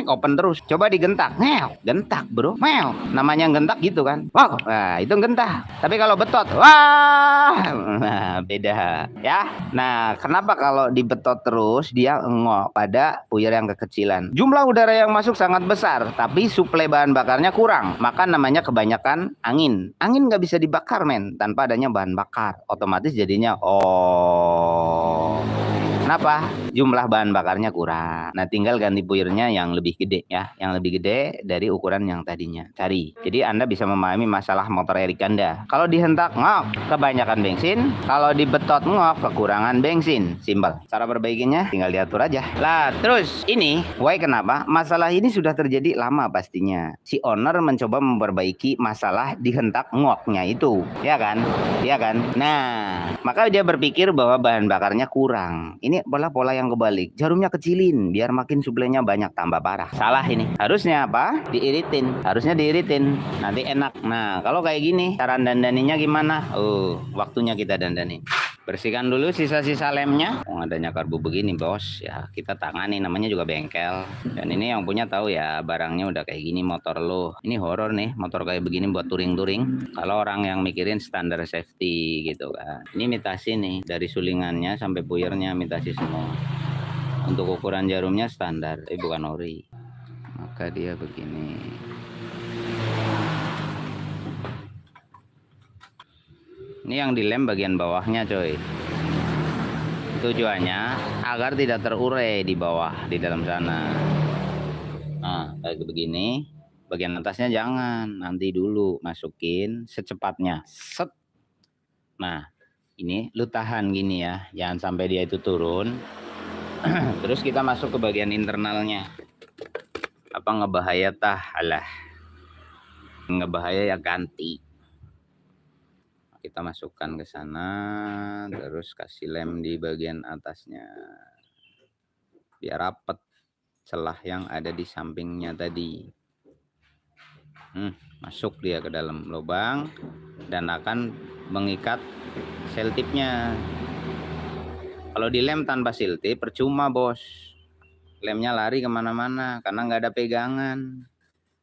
[SPEAKER 3] open terus. Coba digentak, gentak bro, namanya gentak gitu kan. Wow, nah itu gentak. Tapi kalau betot, wah, nah beda ya. Nah kenapa kalau dibetot terus dia ngok pada puyer yang kekecilan? Jumlah udara yang masuk sangat besar, tapi suplai bahan bakarnya kurang. Maka namanya kebanyakan angin. Angin nggak bisa dibakar men tanpa adanya bahan bakar. Otomatis jadinya kenapa? Jumlah bahan bakarnya kurang. Nah tinggal ganti puyernya yang lebih gede ya, yang lebih gede dari ukuran yang tadinya. Cari. Jadi Anda bisa memahami masalah motor Erik Anda. Kalau dihentak ngok, kebanyakan bensin. Kalau dibetot ngok, kekurangan bensin. Simpel. Cara perbaikinya tinggal diatur aja. Lah terus ini, why kenapa? Masalah ini sudah terjadi lama pastinya. Si owner mencoba memperbaiki masalah dihentak ngoknya itu, ya kan? Ya kan? Nah, maka dia berpikir bahwa bahan bakarnya kurang. Ini pola yang kebalik. Jarumnya kecilin biar makin suplainya banyak, tambah parah. Salah ini. Harusnya apa? Diiritin. Harusnya diiritin. Nanti enak. Nah, kalau kayak gini, cara dandaninya gimana? Waktunya kita dandanin. Bersihkan dulu sisa-sisa lemnya. Adanya karbu begini bos, ya kita tangani, namanya juga bengkel. Dan ini yang punya tahu ya, barangnya udah kayak gini motor lo. Ini horor nih, motor kayak begini buat touring-touring. Kalau orang yang mikirin standar safety gitu kan. Ini imitasi nih, dari sulingannya sampai puyernya imitasi semua. Untuk ukuran jarumnya standar, bukan ori. Maka dia begini. Ini yang dilem bagian bawahnya coy. Tujuannya agar tidak terurai di bawah, di dalam sana. Nah kayak begini. Bagian atasnya jangan, nanti dulu masukin secepatnya. Set. Nah ini lu tahan gini ya, jangan sampai dia itu turun. Terus kita masuk ke bagian internalnya. Apa ngebahaya tah? Alah, ngebahaya ya ganti. Kita masukkan ke sana, terus kasih lem di bagian atasnya biar rapet celah yang ada di sampingnya tadi. Masuk dia ke dalam lubang dan akan mengikat seltipnya. Kalau dilem tanpa seltip percuma bos, lemnya lari kemana-mana karena nggak ada pegangan.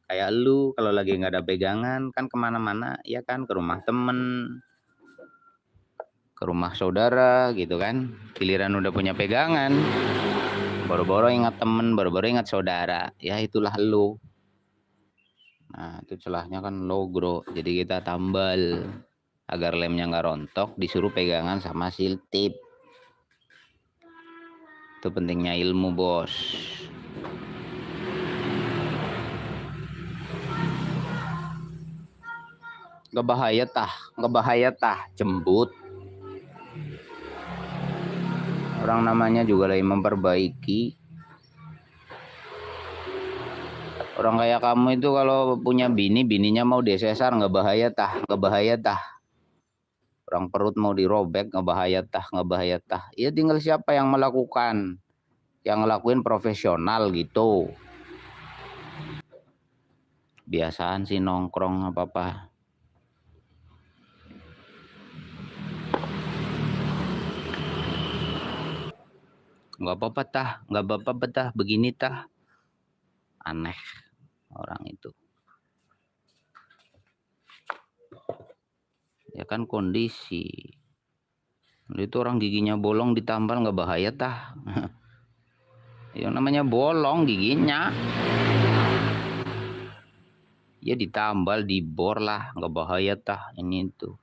[SPEAKER 3] Kayak lu kalau lagi nggak ada pegangan kan kemana-mana ya kan, ke rumah temen, ke rumah saudara gitu kan, giliran udah punya pegangan boro-boro ingat temen, boro-boro ingat saudara, ya itulah lu. Nah itu celahnya kan logro, jadi kita tambal agar lemnya nggak rontok, disuruh pegangan sama siltip. Itu pentingnya ilmu bos. Nggak bahaya tah jembut. Orang namanya juga lagi memperbaiki. Orang kayak kamu itu kalau punya bininya mau disesar nggak bahaya tah. Orang perut mau dirobek nggak bahaya tah. Ya tinggal siapa yang melakukan, yang ngelakuin profesional gitu. Biasaan sih nongkrong apa-apa. Nggak apa-apa tah, begini tah.
[SPEAKER 2] Aneh orang itu. Ya kan kondisi. Itu orang giginya bolong ditambal nggak bahaya tah? Yang namanya bolong giginya. Ya ditambal, dibor lah, nggak bahaya tah ini itu.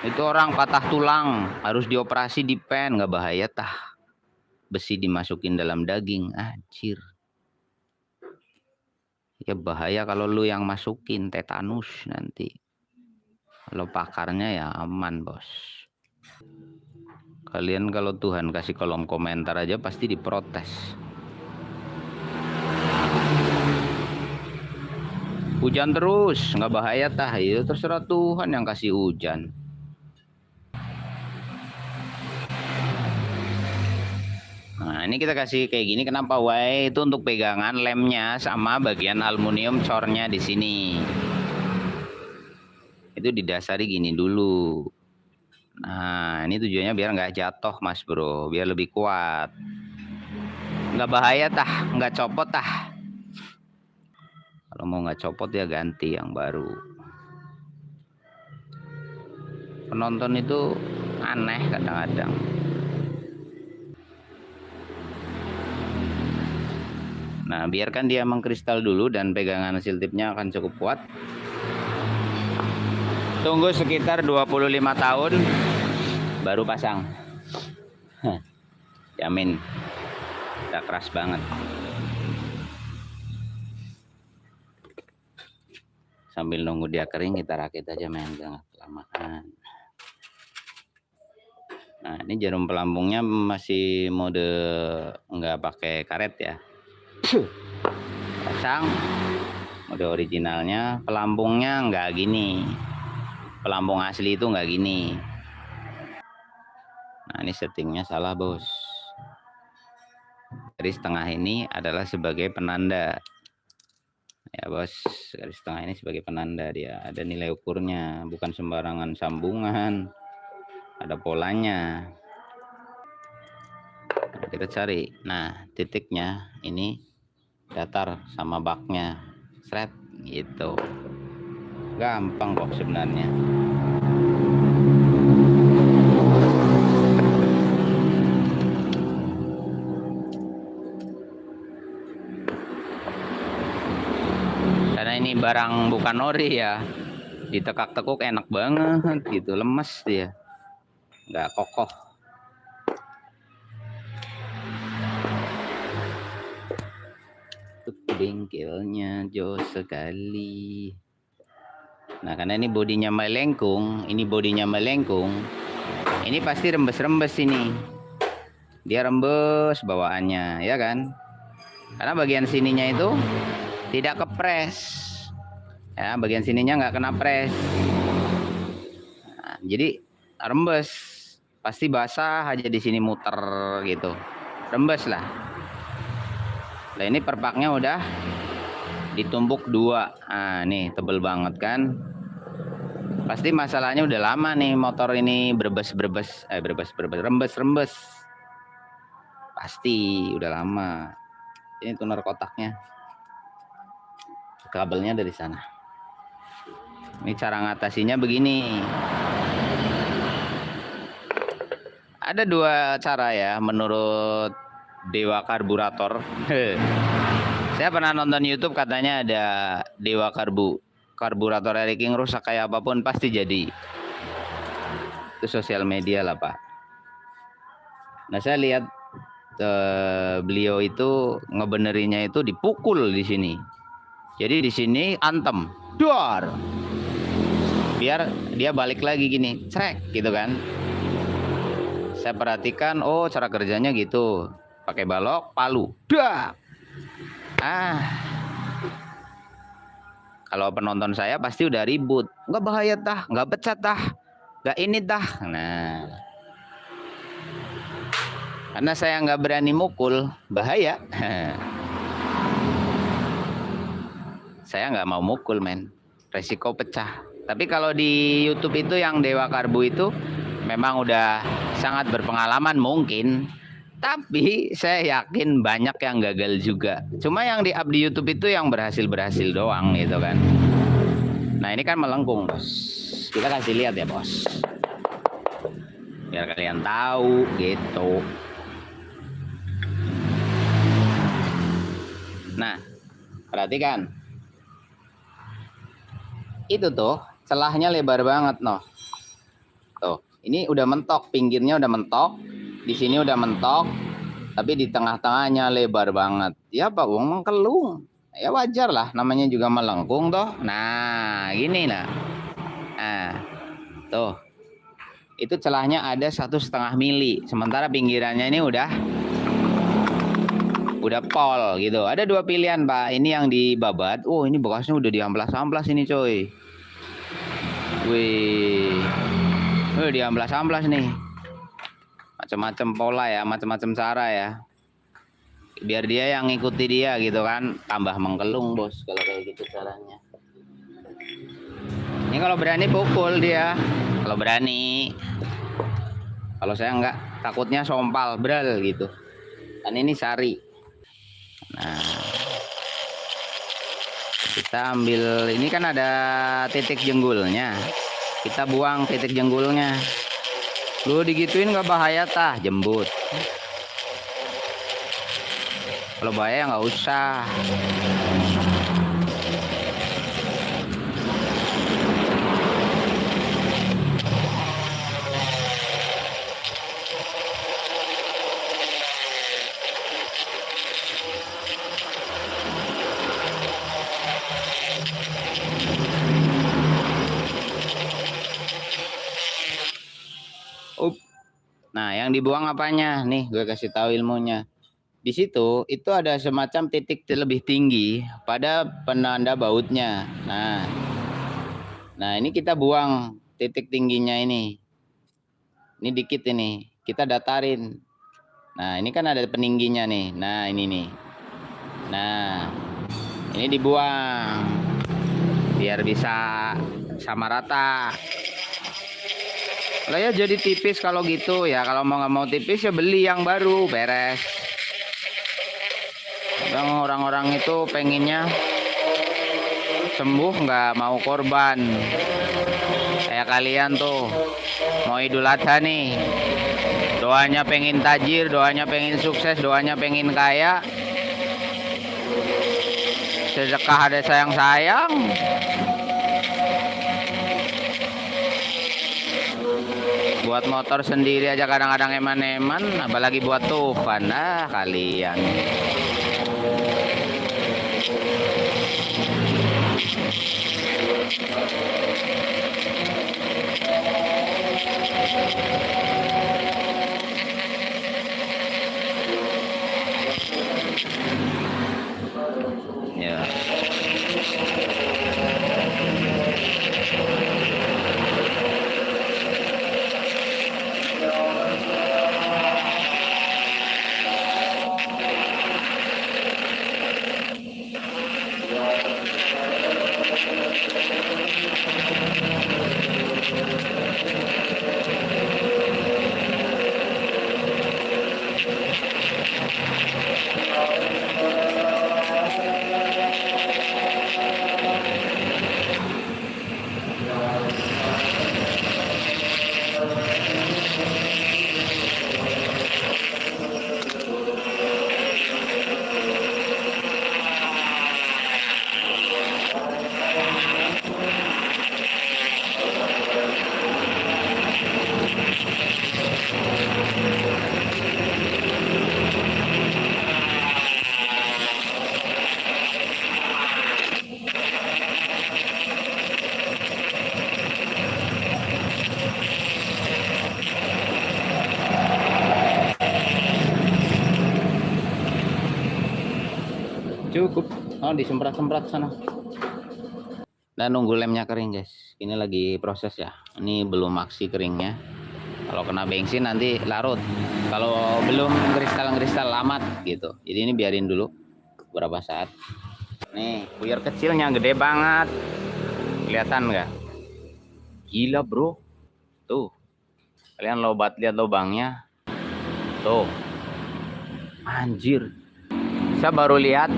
[SPEAKER 2] Itu orang patah tulang harus dioperasi di pen, nggak bahaya tah. Besi dimasukin dalam daging, anjir. Ya bahaya kalau lu yang masukin, tetanus nanti. Kalau pakarnya ya aman, bos. Kalian kalau Tuhan kasih kolom komentar aja pasti diprotes. Hujan terus, nggak bahaya tah? Itu terserah Tuhan yang kasih hujan. Nah ini kita kasih kayak gini, kenapa? Why? Itu untuk pegangan lemnya sama bagian aluminium cornya di sini. Itu didasari gini dulu. Nah ini tujuannya biar nggak jatuh mas bro, biar lebih kuat. Nggak bahaya tah, nggak copot tah. Kalau mau nggak copot ya ganti yang baru. Penonton itu aneh kadang-kadang. Nah biarkan dia mengkristal dulu dan pegangan seal tipnya akan cukup kuat. Tunggu sekitar 25 tahun baru pasang. Jamin. Udah keras banget. Sambil nunggu dia kering kita rakit aja, main jangan kelamaan. Nah ini jarum pelambungnya masih mode nggak pakai karet ya. Pasang mode originalnya, pelambungnya nggak gini. Pelambung asli itu nggak gini. Nah ini settingnya salah bos. Garis tengah ini adalah sebagai penanda. Ya bos, garis tengah ini sebagai penanda, dia ada nilai ukurnya, bukan sembarangan sambungan. Ada polanya. Nah, kita cari. Nah titiknya ini datar sama baknya. Sret gitu. Gampang kok sebenarnya. Karena ini barang bukan ori ya, ditekak-tekuk enak banget gitu, lemes dia, nggak kokoh. Bengkelnya jos sekali. Nah karena ini bodinya melengkung, ini pasti rembes-rembes ini. Dia rembes bawaannya, ya kan? Karena bagian sininya itu tidak kepres. Ya, bagian sininya nggak kena pres. Nah, jadi rembes. Pasti basah aja di sini muter gitu. Rembes lah. Nah ini perpaknya udah ditumpuk 2. Nah nih tebel banget kan. Pasti masalahnya udah lama nih motor ini rembes. Pasti udah lama. Ini tuner kotaknya. Kabelnya dari sana. Ini cara ngatasinya begini. Ada 2 cara ya menurut Dewa Karburator. Saya pernah nonton YouTube katanya ada Dewa Karburator Eric King rusak kayak apapun pasti jadi. Itu sosial media lah pak. Nah saya lihat beliau itu ngebenerinnya itu dipukul di sini. Jadi di sini antem, dor. Biar dia balik lagi gini, crek gitu kan. Saya perhatikan, oh cara kerjanya gitu. Pakai balok, palu, dak. Kalau penonton saya pasti udah ribut, nggak bahaya tah, nggak pecah tah, nggak ini tah. Nah, karena saya nggak berani mukul, bahaya. Saya nggak mau mukul men, resiko pecah. Tapi kalau di YouTube itu yang Dewa Karbu itu memang udah sangat berpengalaman mungkin. Tapi saya yakin banyak yang gagal juga. Cuma yang di up di YouTube itu yang berhasil doang gitu kan. Nah ini kan melengkung bos. Kita kasih lihat ya bos. Biar kalian tahu gitu. Nah perhatikan. Itu tuh celahnya lebar banget noh. Tuh, ini udah mentok, pinggirnya udah mentok, di sini udah mentok, tapi di tengah-tengahnya lebar banget. Ya Pak Wong mengkelung. Ya wajar lah, namanya juga melengkung toh. Nah, gini nah. Nah, tuh. Itu celahnya ada 1,5 mili, sementara pinggirannya ini udah pol gitu. Ada dua pilihan Pak. Ini yang dibabat. Oh, ini bekasnya udah diamplas-amplas ini coy. Wih. Diamplas-amplas nih. Macam-macam pola ya, macam-macam cara ya. Biar dia yang ngikuti dia gitu kan, tambah mengkelung bos kalau kayak gitu caranya. Ini kalau berani pukul dia, kalau berani. Kalau saya enggak, takutnya sompal bral gitu. Dan ini sari. Nah, kita ambil, ini kan ada titik jenggulnya. Kita buang titik jenggulnya. Lu digituin nggak bahaya tah, jembut. Kalau bahaya nggak usah. Nah, yang dibuang apanya? Nih, gue kasih tahu ilmunya. Di situ itu ada semacam titik lebih tinggi pada penanda bautnya. Nah, ini kita buang titik tingginya ini. Ini dikit ini, kita datarin. Nah, ini kan ada peningginya nih. Nah, ini nih. Nah, ini dibuang biar bisa sama rata. Lah ya jadi tipis kalau gitu ya. Kalau nggak mau tipis ya beli yang baru, beres. Orang-orang itu pengennya sembuh, nggak mau korban. Kayak kalian tuh mau Idul Adha nih, doanya pengen tajir, doanya pengen sukses, doanya pengen kaya. Sedekah ada sayang-sayang. Buat motor sendiri aja kadang-kadang eman-eman, apalagi buat Tuhan. Ah, kalian. Ya. Cukup. Oh, disemprot-semprot sana. Dan nunggu lemnya kering, guys. Ini lagi proses ya. Ini belum aksi keringnya. Kalau kena bensin nanti larut. Kalau belum kristal-kristal amat gitu. Jadi ini biarin dulu beberapa saat. Nih, puyer kecilnya gede banget. Kelihatan nggak? Gila, bro. Tuh. Kalian lihat lubangnya. Tuh.
[SPEAKER 3] Anjir. Saya baru lihat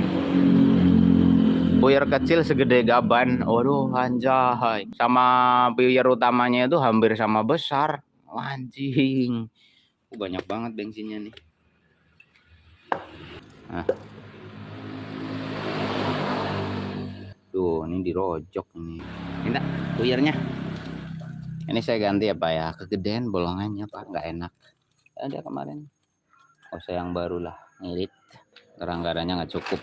[SPEAKER 3] puyer kecil segede gaban. Waduh, anjay. Sama puyer utamanya itu hampir sama besar. Anjing. Banyak banget bensinnya nih. Nah. Tuh, ini dirojok nih. Ini puyernya. Ini saya ganti apa ya? Kegedean bolongannya, Pak. Nggak enak. Ada kemarin. Saya yang baru lah. Ngirit. Garang-garangnya nggak cukup.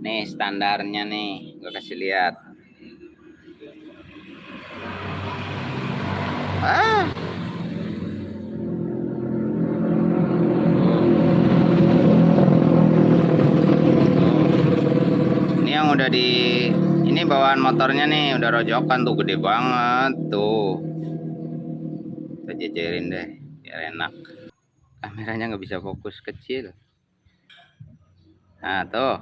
[SPEAKER 3] Nih standarnya nih, gue kasih lihat. Ini yang udah ini bawaan motornya nih, udah rojokan tuh, gede banget tuh. Kita jejerin deh, biar enak. Kameranya nggak bisa fokus, kecil. Nah tuh.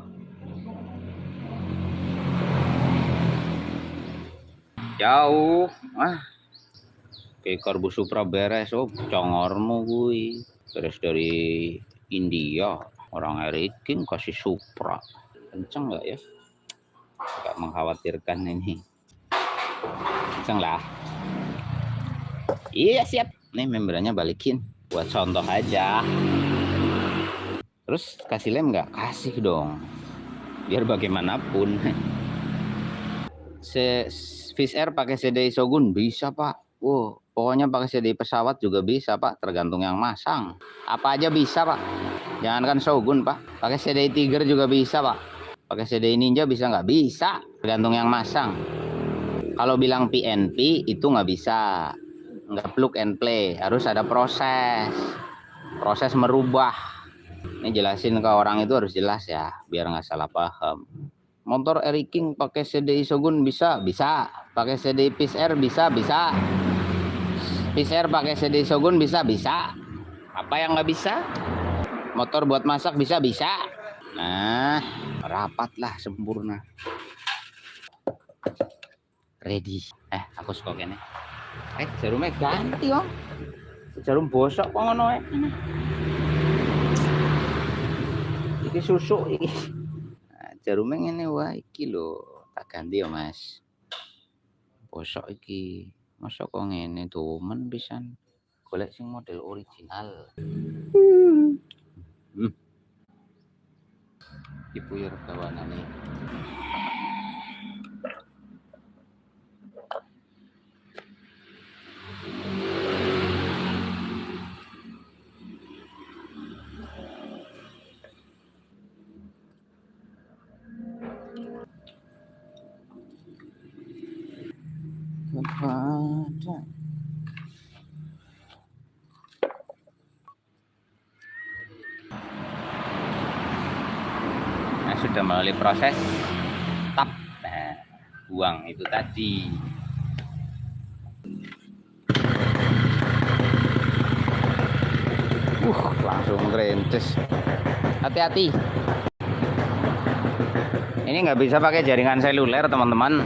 [SPEAKER 3] Jauh. Kayak Karbu Supra beres. Congormu gue. Beres dari India. Orang Eric King kasih Supra. Kenceng nggak ya? Agak mengkhawatirkan ini. Kenceng lah. Iya siap. Nih membrannya balikin. Buat contoh aja. Terus kasih lem nggak? Kasih dong. Biar bagaimanapun. Fish Air pakai CDI Shogun bisa, Pak. Pokoknya pakai CDI pesawat juga bisa, Pak. Tergantung yang masang. Apa aja bisa, Pak. Jangankan Shogun, Pak. Pakai CDI Tiger juga bisa, Pak. Pakai CDI Ninja bisa nggak? Bisa. Tergantung yang masang. Kalau bilang PNP itu nggak bisa. Nggak plug and play. Harus ada proses. Proses merubah. Ini jelasin ke orang itu harus jelas ya. Biar nggak salah paham. Motor Eric King pakai CDI Shogun bisa, bisa. Pakai CDI Fish Air bisa, bisa. Fish Air pakai CDI Shogun bisa, bisa. Apa yang nggak bisa? Motor buat masak bisa, bisa. Nah, rapatlah sempurna. Ready. Aku suka kene. Jarumnya ganti, Om. Jarum bosok kok ngono iki susu iki. Jarumnya ini wah iki lho, tak ganti ya Mas. Bosok iki. Masa kok ngene tumen pisan. Golek sing model original. Ibu ya kawanane. Nah, sudah melalui proses tap, buang itu tadi. Langsung gerintis. Hati-hati. Ini nggak bisa pakai jaringan seluler, teman-teman.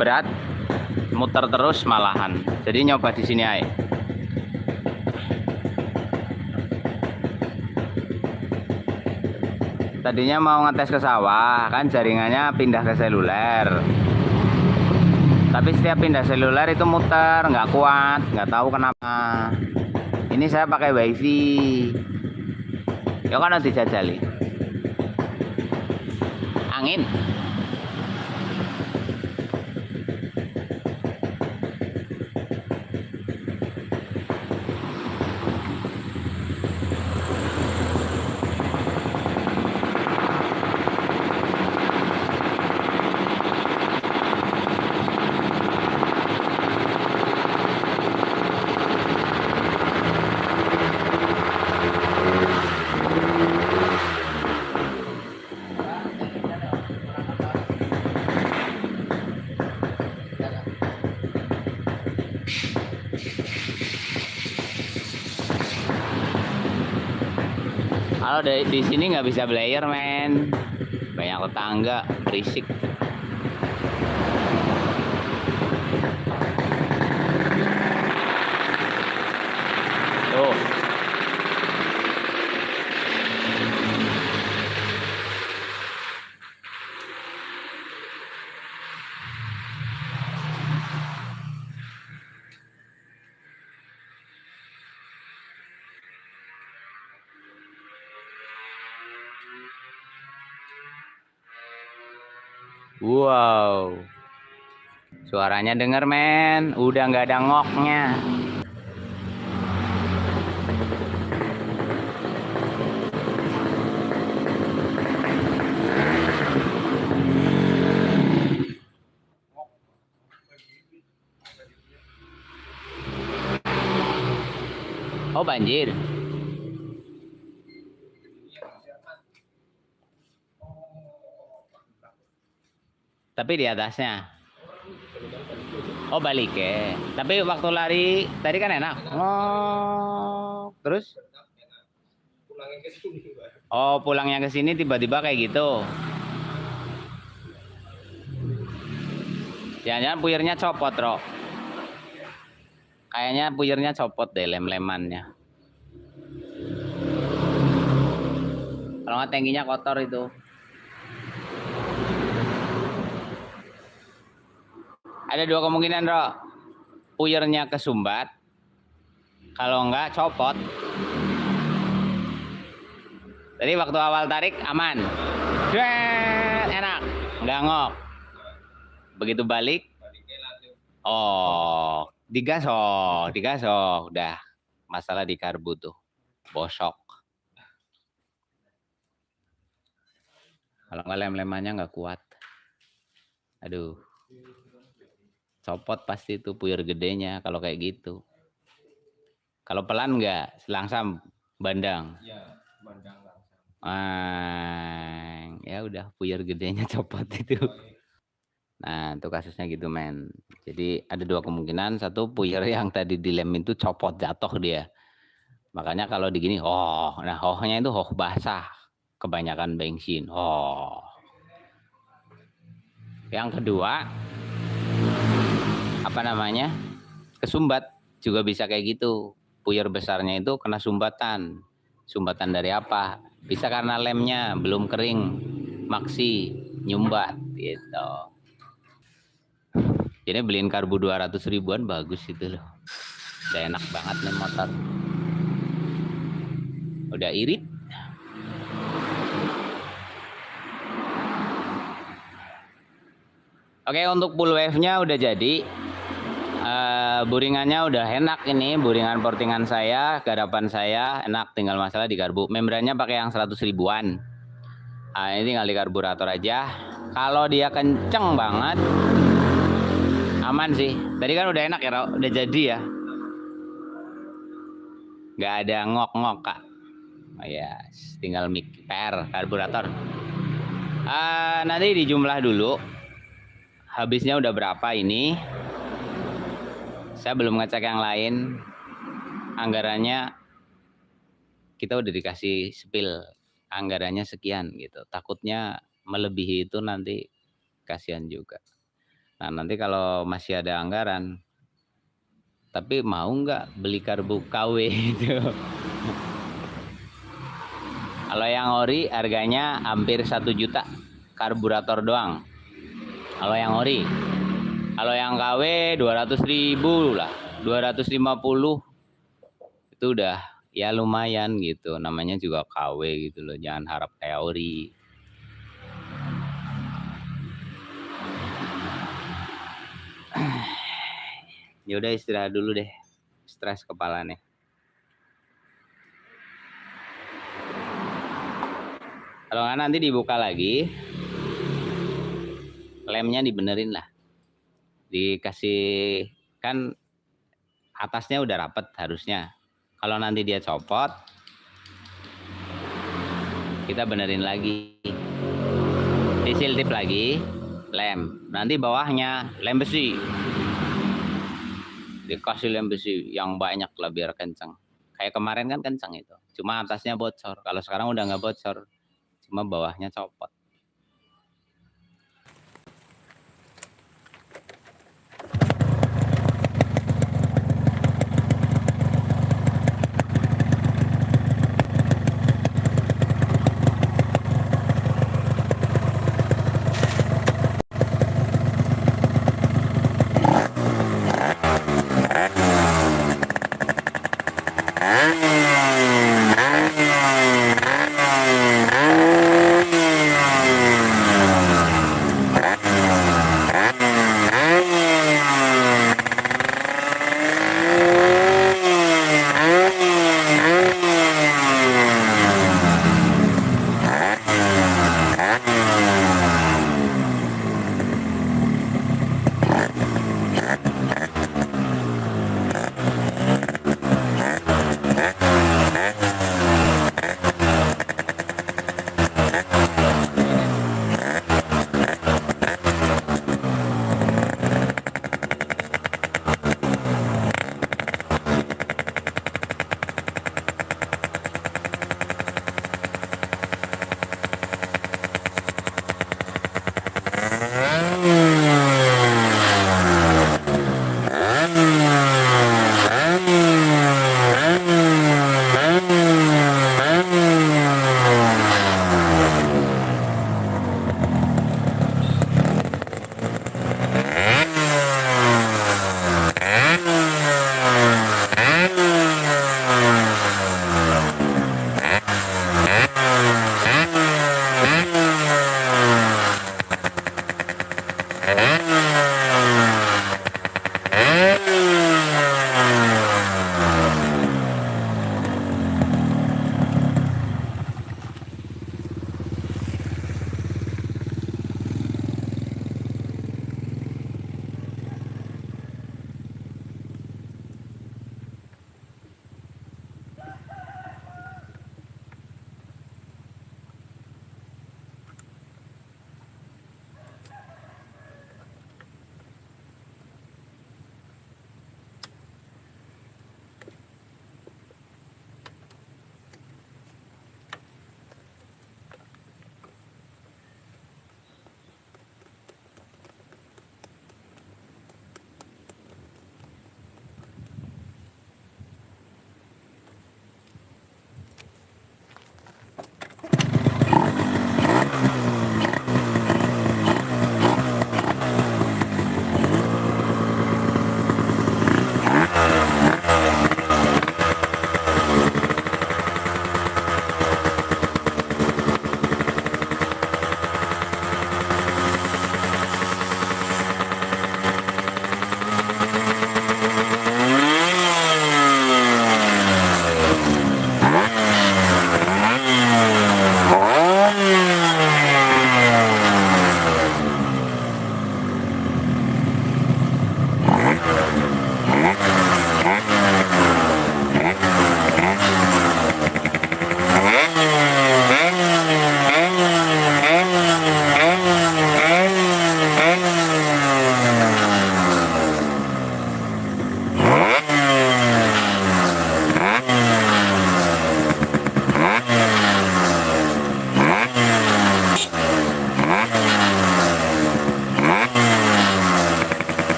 [SPEAKER 3] Berat, muter terus malahan. Jadi nyoba di sini aja. Tadinya mau ngetes ke sawah, kan jaringannya pindah ke seluler. Tapi setiap pindah seluler itu muter, nggak kuat, nggak tahu kenapa. Ini saya pakai wifi. Ya kan nanti dijajali. Angin. Kalau di sini nggak bisa player, men. Banyak tetangga berisik. Tuh. Wow. Suaranya denger men, udah nggak ada ngoknya. Oh banjir. Tapi di atasnya. Oh balik ya. Tapi waktu lari tadi kan enak. Oh terus?
[SPEAKER 1] Pulangin ke sini, Pak.
[SPEAKER 3] Oh pulangnya ke sini tiba-tiba kayak gitu. Jangan-jangan puyirnya copot, Ro. Kayaknya puyirnya copot deh lem-lemannya. Kalau nggak tangkinya kotor itu. Ada dua kemungkinan, Ro. Puyirnya kesumbat. Kalau nggak copot. Jadi waktu awal tarik aman. Enak. Nggak ngok. Begitu balik. Oh, digasok. Udah. Masalah di karbu tuh. Bosok. Kalau nggak lem-lemannya nggak kuat. Aduh. Copot pasti itu puyir gedenya kalau kayak gitu. Kalau pelan nggak? Langsam bandang.
[SPEAKER 1] Ya, bandang langsung.
[SPEAKER 3] Ya udah puyir gedenya copot itu. Nah, itu kasusnya gitu, men. Jadi ada dua kemungkinan. Satu, puyir yang tadi dilem itu copot, jatuh dia. Makanya kalau digini, nah ohnya itu basah. Kebanyakan bensin. Yang kedua, kesumbat juga bisa kayak gitu. Puyir besarnya itu kena sumbatan. Sumbatan dari apa? Bisa karena lemnya belum kering, maksi, nyumbat gitu. Jadi beliin karbu 200 ribuan bagus itu loh. Udah enak banget nih motor. Udah irit. Oke, untuk full wave-nya udah jadi. Buringannya udah enak ini, buringan portingan saya, garapan saya enak, tinggal masalah di karbu. Membrannya pakai yang 100 ribuan. Ini tinggal di karburator aja. Kalau dia kenceng banget, aman sih. Tadi kan udah enak ya, udah jadi ya. Nggak ada ngok-ngok, Kak. Oh ya, tinggal mic PR karburator. Nanti dijumlah dulu. Habisnya udah berapa ini? Saya belum ngecek yang lain. Anggarannya kita udah dikasih spill. Anggarannya sekian gitu. Takutnya melebihi itu nanti kasihan juga. Nah nanti kalau masih ada anggaran, tapi mau nggak beli karbu KW itu? Kalau yang ori harganya hampir 1 juta karburator doang. Kalau yang ori, kalau yang KW 200 ribu lah, 250 itu udah ya lumayan gitu. Namanya juga KW gitu loh, jangan harap kayak ori. Ya udah istirahat dulu deh, stres kepala nih. Kalau nggak nanti dibuka lagi, lemnya dibenerin lah. Dikasih, kan atasnya udah rapet harusnya. Kalau nanti dia copot, kita benerin lagi. Disiltip lagi, lem. Nanti bawahnya lem besi. Dikasih lem besi yang banyak lah biar kenceng. Kayak kemarin kan kenceng itu. Cuma atasnya bocor. Kalau sekarang udah nggak bocor. Cuma bawahnya copot.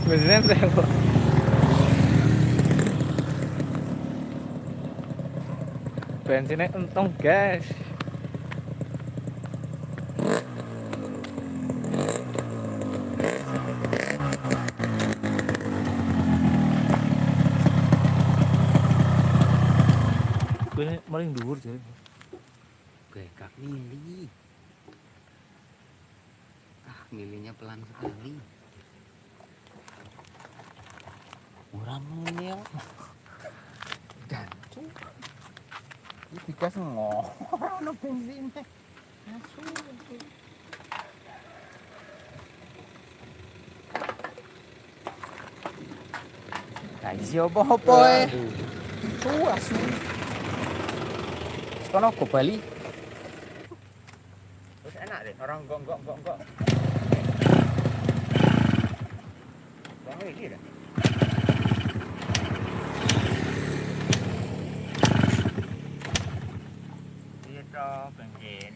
[SPEAKER 4] Bensinnya tembok. Bensinnya untung guys. Gue maling dhuwur jadi.
[SPEAKER 2] Bekak mili. Milinya pelan sekali. Murah mil.
[SPEAKER 3] Jancu. Ini digas ngorong no bensinnya. Asu. Kaisi apa-apa asu. Sekono go Bali. Terus enak deh, orang enggak. Bang iki dah. Iya toh, bensin.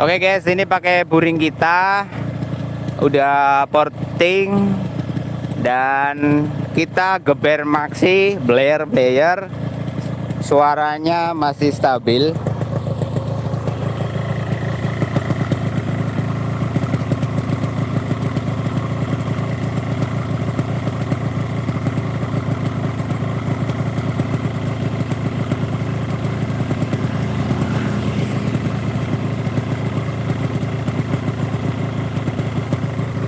[SPEAKER 3] Oke guys, ini pakai buring kita udah porting dan kita geber maxi Blair player, suaranya masih stabil.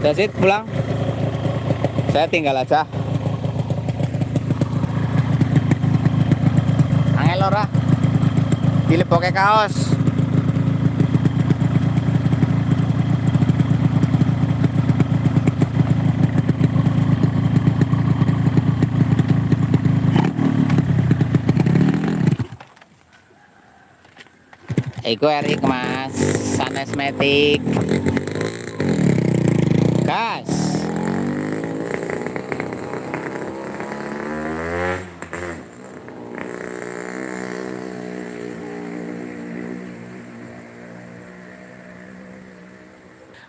[SPEAKER 3] That's it, pulang. Saya tinggal aja. Angel ora. Dilebokke kaos. Iku Erik Mas, Sanes Matic. Gas.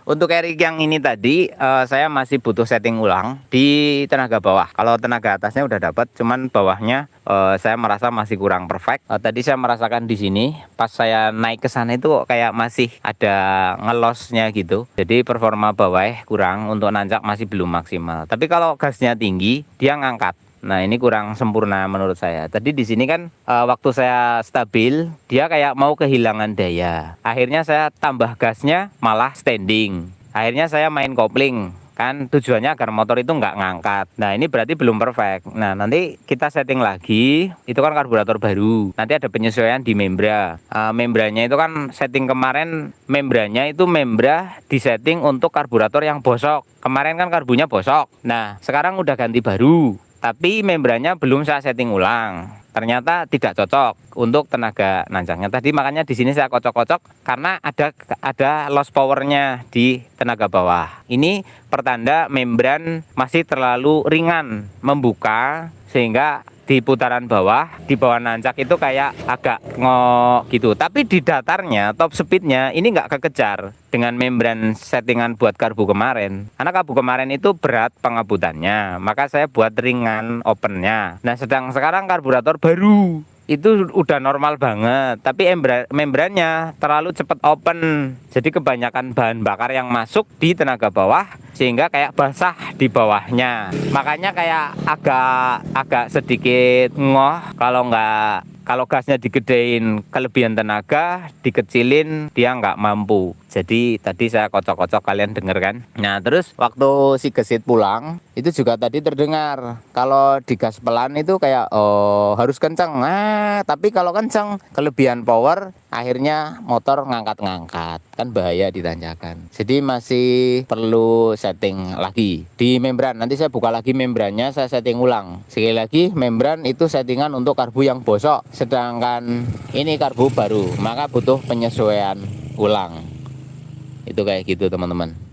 [SPEAKER 3] Untuk Erik yang ini tadi saya masih butuh setting ulang di tenaga bawah. Kalau tenaga atasnya udah dapat, cuman bawahnya saya merasa masih kurang perfect. Tadi saya merasakan di sini pas saya naik ke sana itu kayak masih ada ngelosnya gitu. Jadi performa bawah kurang, untuk nanjak masih belum maksimal. Tapi kalau gasnya tinggi dia ngangkat. Nah, ini kurang sempurna menurut saya. Tadi di sini kan waktu saya stabil, dia kayak mau kehilangan daya. Akhirnya saya tambah gasnya malah standing. Akhirnya saya main kopling. Kan tujuannya agar motor itu nggak ngangkat. Nah, ini berarti belum perfect. Nah, nanti kita setting lagi. Itu kan karburator baru. Nanti ada penyesuaian di membra. Membranya itu kan setting kemarin, membranya itu membra disetting untuk karburator yang bosok. Kemarin kan karbunya bosok. Nah, sekarang udah ganti baru. Tapi membranya belum saya setting ulang. Ternyata tidak cocok untuk tenaga nanjangnya. Tadi makanya di sini saya kocok-kocok karena ada loss powernya di tenaga bawah. Ini pertanda membran masih terlalu ringan membuka, sehingga di putaran bawah, di bawah nanjak itu kayak agak ngok gitu. Tapi di datarnya, top speednya ini nggak kekejar dengan membran settingan buat karbu kemarin. Karena karbu kemarin itu berat pengebutannya, maka saya buat ringan opennya. Nah, sedang sekarang karburator baru itu udah normal banget, tapi membrannya terlalu cepat open. Jadi kebanyakan bahan bakar yang masuk di tenaga bawah sehingga kayak basah di bawahnya. Makanya kayak agak sedikit ngoh kalau gasnya digedein kelebihan tenaga, dikecilin dia nggak mampu. Jadi tadi saya kocok-kocok, kalian denger kan. Nah, terus waktu si gesit pulang itu juga tadi terdengar kalau digas pelan itu kayak harus kencang. Nah, tapi kalau kencang kelebihan power akhirnya motor ngangkat-ngangkat, kan bahaya ditanjakan. Jadi masih perlu setting lagi di membran. Nanti saya buka lagi membrannya, saya setting ulang. Sekali lagi, membran itu settingan untuk karbu yang bosok, sedangkan ini karbu baru, maka butuh penyesuaian ulang. Itu kayak gitu teman-teman.